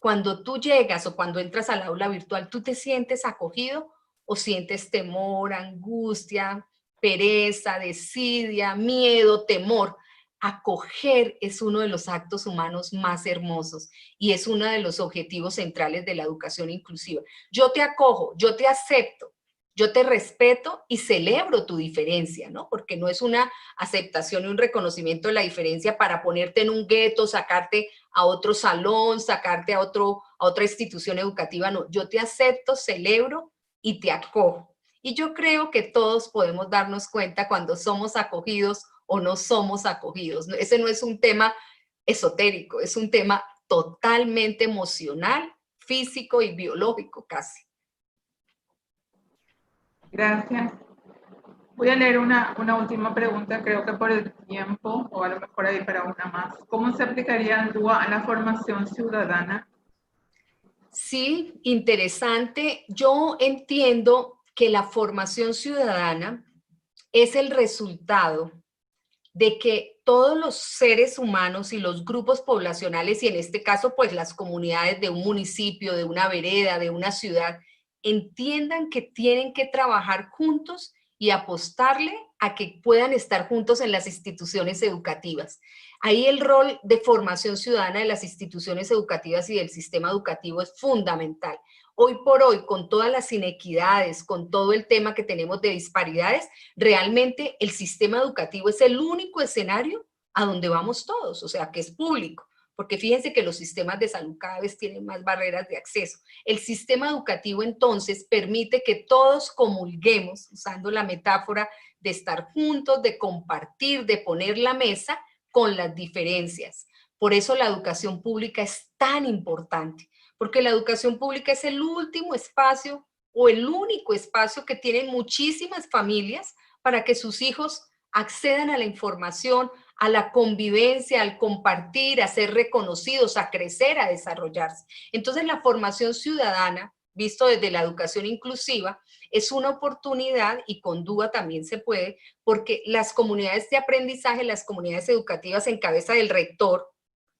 cuando tú llegas o cuando entras al aula virtual, ¿tú te sientes acogido o sientes temor, angustia, pereza, desidia, miedo, temor? Acoger es uno de los actos humanos más hermosos y es uno de los objetivos centrales de la educación inclusiva. Yo te acojo, yo te acepto, yo te respeto y celebro tu diferencia, ¿no? Porque no es una aceptación y un reconocimiento de la diferencia para ponerte en un gueto, sacarte a otro salón, sacarte a otra institución educativa, no. Yo te acepto, celebro y te acojo. Y yo creo que todos podemos darnos cuenta cuando somos acogidos o no somos acogidos. Ese no es un tema esotérico, es un tema totalmente emocional, físico y biológico casi. Gracias. Voy a leer una última pregunta, creo que por el tiempo, o a lo mejor ahí para una más. ¿Cómo se aplicaría el DUA a la formación ciudadana? Sí, interesante. Yo entiendo que la formación ciudadana es el resultado de que todos los seres humanos y los grupos poblacionales, y en este caso pues las comunidades de un municipio, de una vereda, de una ciudad, entiendan que tienen que trabajar juntos y apostarle a que puedan estar juntos en las instituciones educativas. Ahí el rol de formación ciudadana de las instituciones educativas y del sistema educativo es fundamental. Hoy por hoy, con todas las inequidades, con todo el tema que tenemos de disparidades, realmente el sistema educativo es el único escenario a donde vamos todos, o sea, que es público, porque fíjense que los sistemas de salud cada vez tienen más barreras de acceso. El sistema educativo entonces permite que todos comulguemos, usando la metáfora de estar juntos, de compartir, de poner la mesa con las diferencias. Por eso la educación pública es tan importante, porque la educación pública es el último espacio o el único espacio que tienen muchísimas familias para que sus hijos accedan a la información, a la convivencia, al compartir, a ser reconocidos, a crecer, a desarrollarse. Entonces la formación ciudadana visto desde la educación inclusiva, es una oportunidad, y con DUA también se puede, porque las comunidades de aprendizaje, las comunidades educativas en cabeza del rector,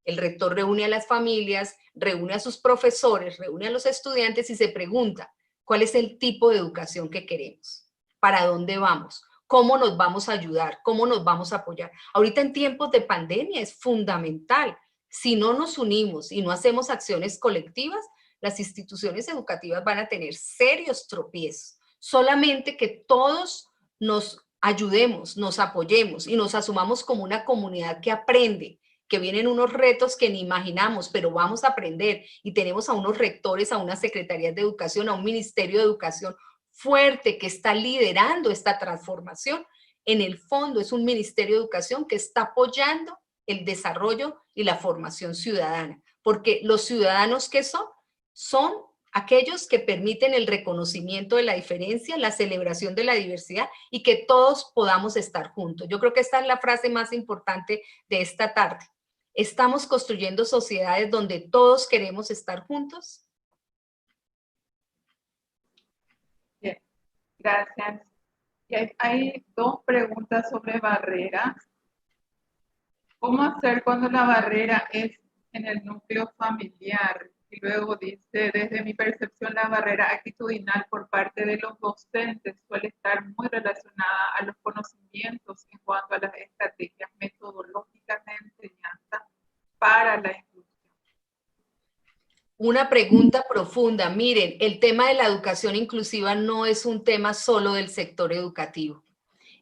el rector reúne a las familias, reúne a sus profesores, reúne a los estudiantes y se pregunta, ¿cuál es el tipo de educación que queremos? ¿Para dónde vamos? ¿Cómo nos vamos a ayudar? ¿Cómo nos vamos a apoyar? Ahorita en tiempos de pandemia es fundamental. Si no nos unimos y no hacemos acciones colectivas, las instituciones educativas van a tener serios tropiezos. Solamente que todos nos ayudemos, nos apoyemos y nos asumamos como una comunidad que aprende, que vienen unos retos que ni imaginamos, pero vamos a aprender, y tenemos a unos rectores, a unas secretarías de educación, a un ministerio de educación fuerte que está liderando esta transformación. En el fondo es un ministerio de educación que está apoyando el desarrollo y la formación ciudadana, porque los ciudadanos que son aquellos que permiten el reconocimiento de la diferencia, la celebración de la diversidad y que todos podamos estar juntos. Yo creo que esta es la frase más importante de esta tarde. ¿Estamos construyendo sociedades donde todos queremos estar juntos? Bien, gracias. Y hay dos preguntas sobre barreras. ¿Cómo hacer cuando la barrera es en el núcleo familiar? Y luego dice, desde mi percepción, la barrera actitudinal por parte de los docentes suele estar muy relacionada a los conocimientos en cuanto a las estrategias metodológicas de enseñanza para la inclusión. Una pregunta profunda. Miren, el tema de la educación inclusiva no es un tema solo del sector educativo.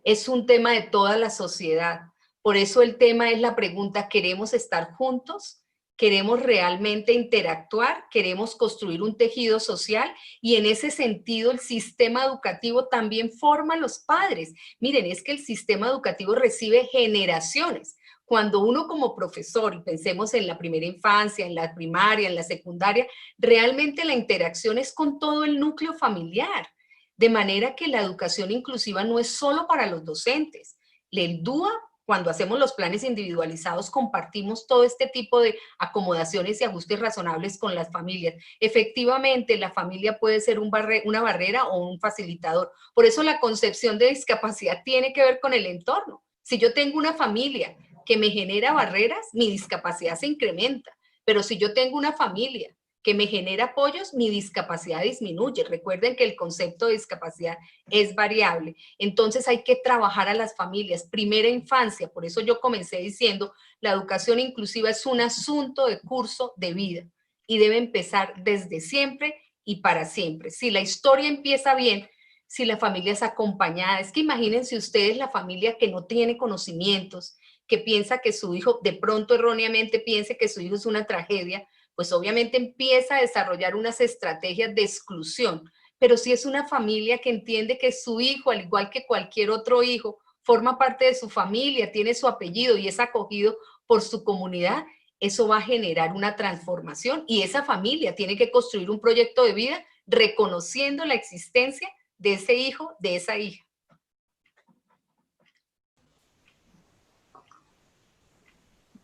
Es un tema de toda la sociedad. Por eso el tema es la pregunta, ¿queremos estar juntos? ¿Queremos realmente interactuar? ¿Queremos construir un tejido social? Y en ese sentido el sistema educativo también forma a los padres. Miren, es que el sistema educativo recibe generaciones. Cuando uno como profesor, y pensemos en la primera infancia, en la primaria, en la secundaria, realmente la interacción es con todo el núcleo familiar. De manera que la educación inclusiva no es solo para los docentes. El DUA, cuando hacemos los planes individualizados, compartimos todo este tipo de acomodaciones y ajustes razonables con las familias. Efectivamente, la familia puede ser una barrera o un facilitador. Por eso la concepción de discapacidad tiene que ver con el entorno. Si yo tengo una familia que me genera barreras, mi discapacidad se incrementa. Pero si yo tengo una familia que me genera apoyos, mi discapacidad disminuye. Recuerden que el concepto de discapacidad es variable. Entonces hay que trabajar a las familias. Primera infancia, por eso yo comencé diciendo, la educación inclusiva es un asunto de curso de vida y debe empezar desde siempre y para siempre. Si la historia empieza bien, si la familia es acompañada, es que imagínense ustedes la familia que no tiene conocimientos, que piensa que su hijo, de pronto erróneamente piense que su hijo es una tragedia, pues obviamente empieza a desarrollar unas estrategias de exclusión. Pero si es una familia que entiende que su hijo, al igual que cualquier otro hijo, forma parte de su familia, tiene su apellido y es acogido por su comunidad, eso va a generar una transformación y esa familia tiene que construir un proyecto de vida reconociendo la existencia de ese hijo, de esa hija.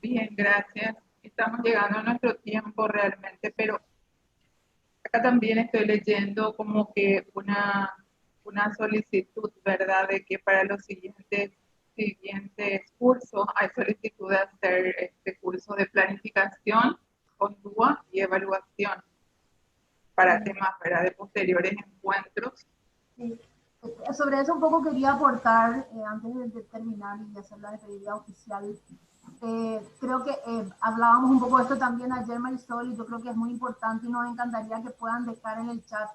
Bien, gracias. Estamos llegando a nuestro tiempo realmente, pero acá también estoy leyendo como que una solicitud, ¿verdad? De que para los siguientes cursos hay solicitud de hacer este curso de planificación con DUA y evaluación para temas, ¿verdad? De posteriores encuentros. Sí. Sobre eso un poco quería aportar, antes de terminar y hacer la despedida oficial. Creo que hablábamos un poco de esto también ayer, Marisol, y yo creo que es muy importante y nos encantaría que puedan dejar en el chat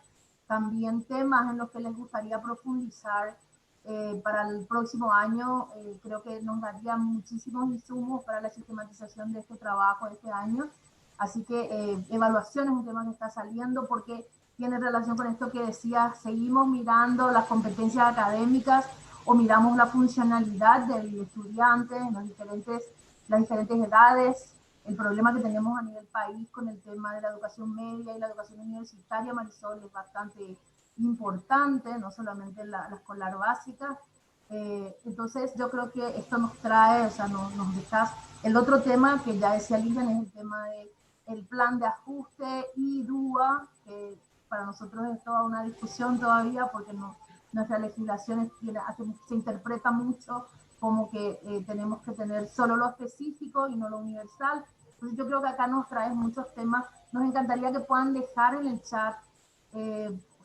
también temas en los que les gustaría profundizar para el próximo año. Creo que nos daría muchísimos insumos para la sistematización de este trabajo este año. Así que evaluación es un tema que está saliendo porque tiene relación con esto que decía, seguimos mirando las competencias académicas o miramos la funcionalidad del estudiante en las diferentes edades, el problema que tenemos a nivel país con el tema de la educación media y la educación universitaria, Marisol, es bastante importante, no solamente la escolar básica. Entonces yo creo que esto nos trae, o sea, nos deja. El otro tema que ya decía Lilian es el tema del plan de ajuste y DUA, que para nosotros es toda una discusión todavía porque nuestra legislación se interpreta mucho como que tenemos que tener solo lo específico y no lo universal. Entonces yo creo que acá nos traes muchos temas. Nos encantaría que puedan dejar en el chat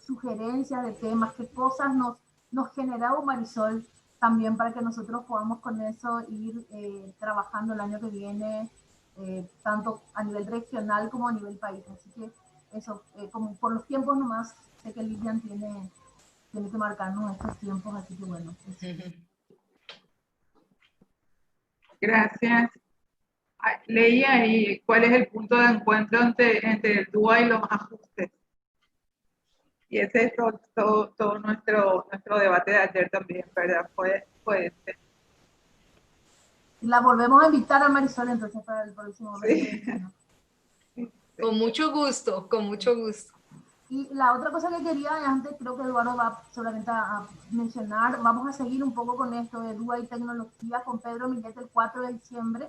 sugerencias de temas, qué cosas nos generaba Marisol también para que nosotros podamos con eso ir trabajando el año que viene, tanto a nivel regional como a nivel país. Así que eso, como por los tiempos nomás, sé que Lilian tiene que marcarnos estos tiempos, así que bueno. Gracias. Leí ahí cuál es el punto de encuentro entre el DUA y los ajustes. Y ese es todo nuestro debate de ayer también, ¿verdad? Puede ser. La volvemos a invitar a Marisol entonces para el próximo. Sí. Con mucho gusto, con mucho gusto. Y la otra cosa que quería, antes creo que Eduardo va seguramente a mencionar, vamos a seguir un poco con esto de DUA y tecnología con Pedro Millet el 4 de diciembre,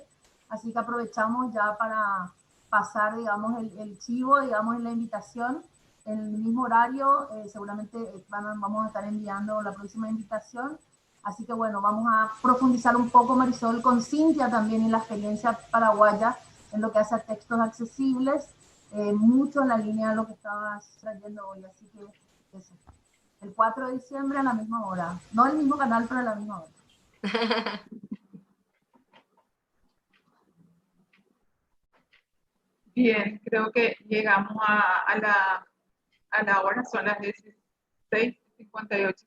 así que aprovechamos ya para pasar, digamos, el chivo, digamos, en la invitación, en el mismo horario, seguramente vamos a estar enviando la próxima invitación, así que bueno, vamos a profundizar un poco, Marisol, con Cintia también en la experiencia paraguaya, en lo que hace a textos accesibles, mucho en la línea de lo que estabas trayendo hoy, así que eso. El 4 de diciembre a la misma hora. No el mismo canal, pero a la misma hora. Bien, creo que llegamos a la hora, son las 16:58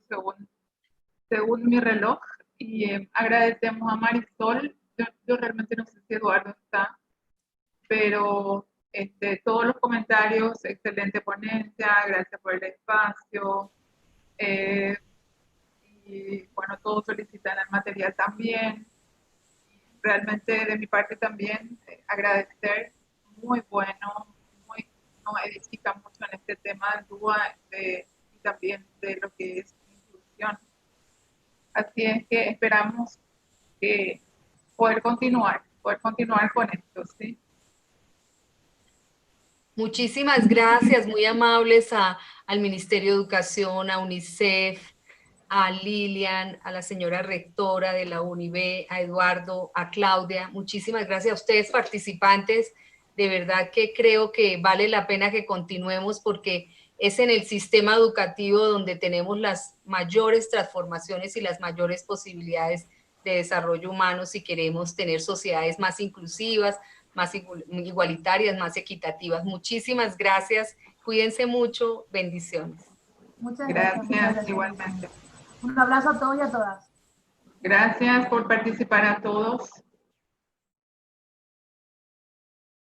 según mi reloj, y agradecemos a Marisol. Yo realmente no sé si Eduardo está, pero todos los comentarios, excelente ponencia, gracias por el espacio, y bueno, todos solicitan el material también. Realmente de mi parte también agradecer, muy bueno, nos edifica mucho en este tema del DUA y también de lo que es inclusión. Así es que esperamos poder continuar con esto, ¿sí? Muchísimas gracias, muy amables al Ministerio de Educación, a UNICEF, a Lilian, a la señora rectora de la UNIB, a Eduardo, a Claudia. Muchísimas gracias a ustedes, participantes. De verdad que creo que vale la pena que continuemos porque es en el sistema educativo donde tenemos las mayores transformaciones y las mayores posibilidades de desarrollo humano si queremos tener sociedades más inclusivas, más igualitarias, más equitativas. Muchísimas gracias. Cuídense mucho. Bendiciones. Muchas gracias. Gracias, igualmente. Un abrazo a todos y a todas. Gracias por participar a todos.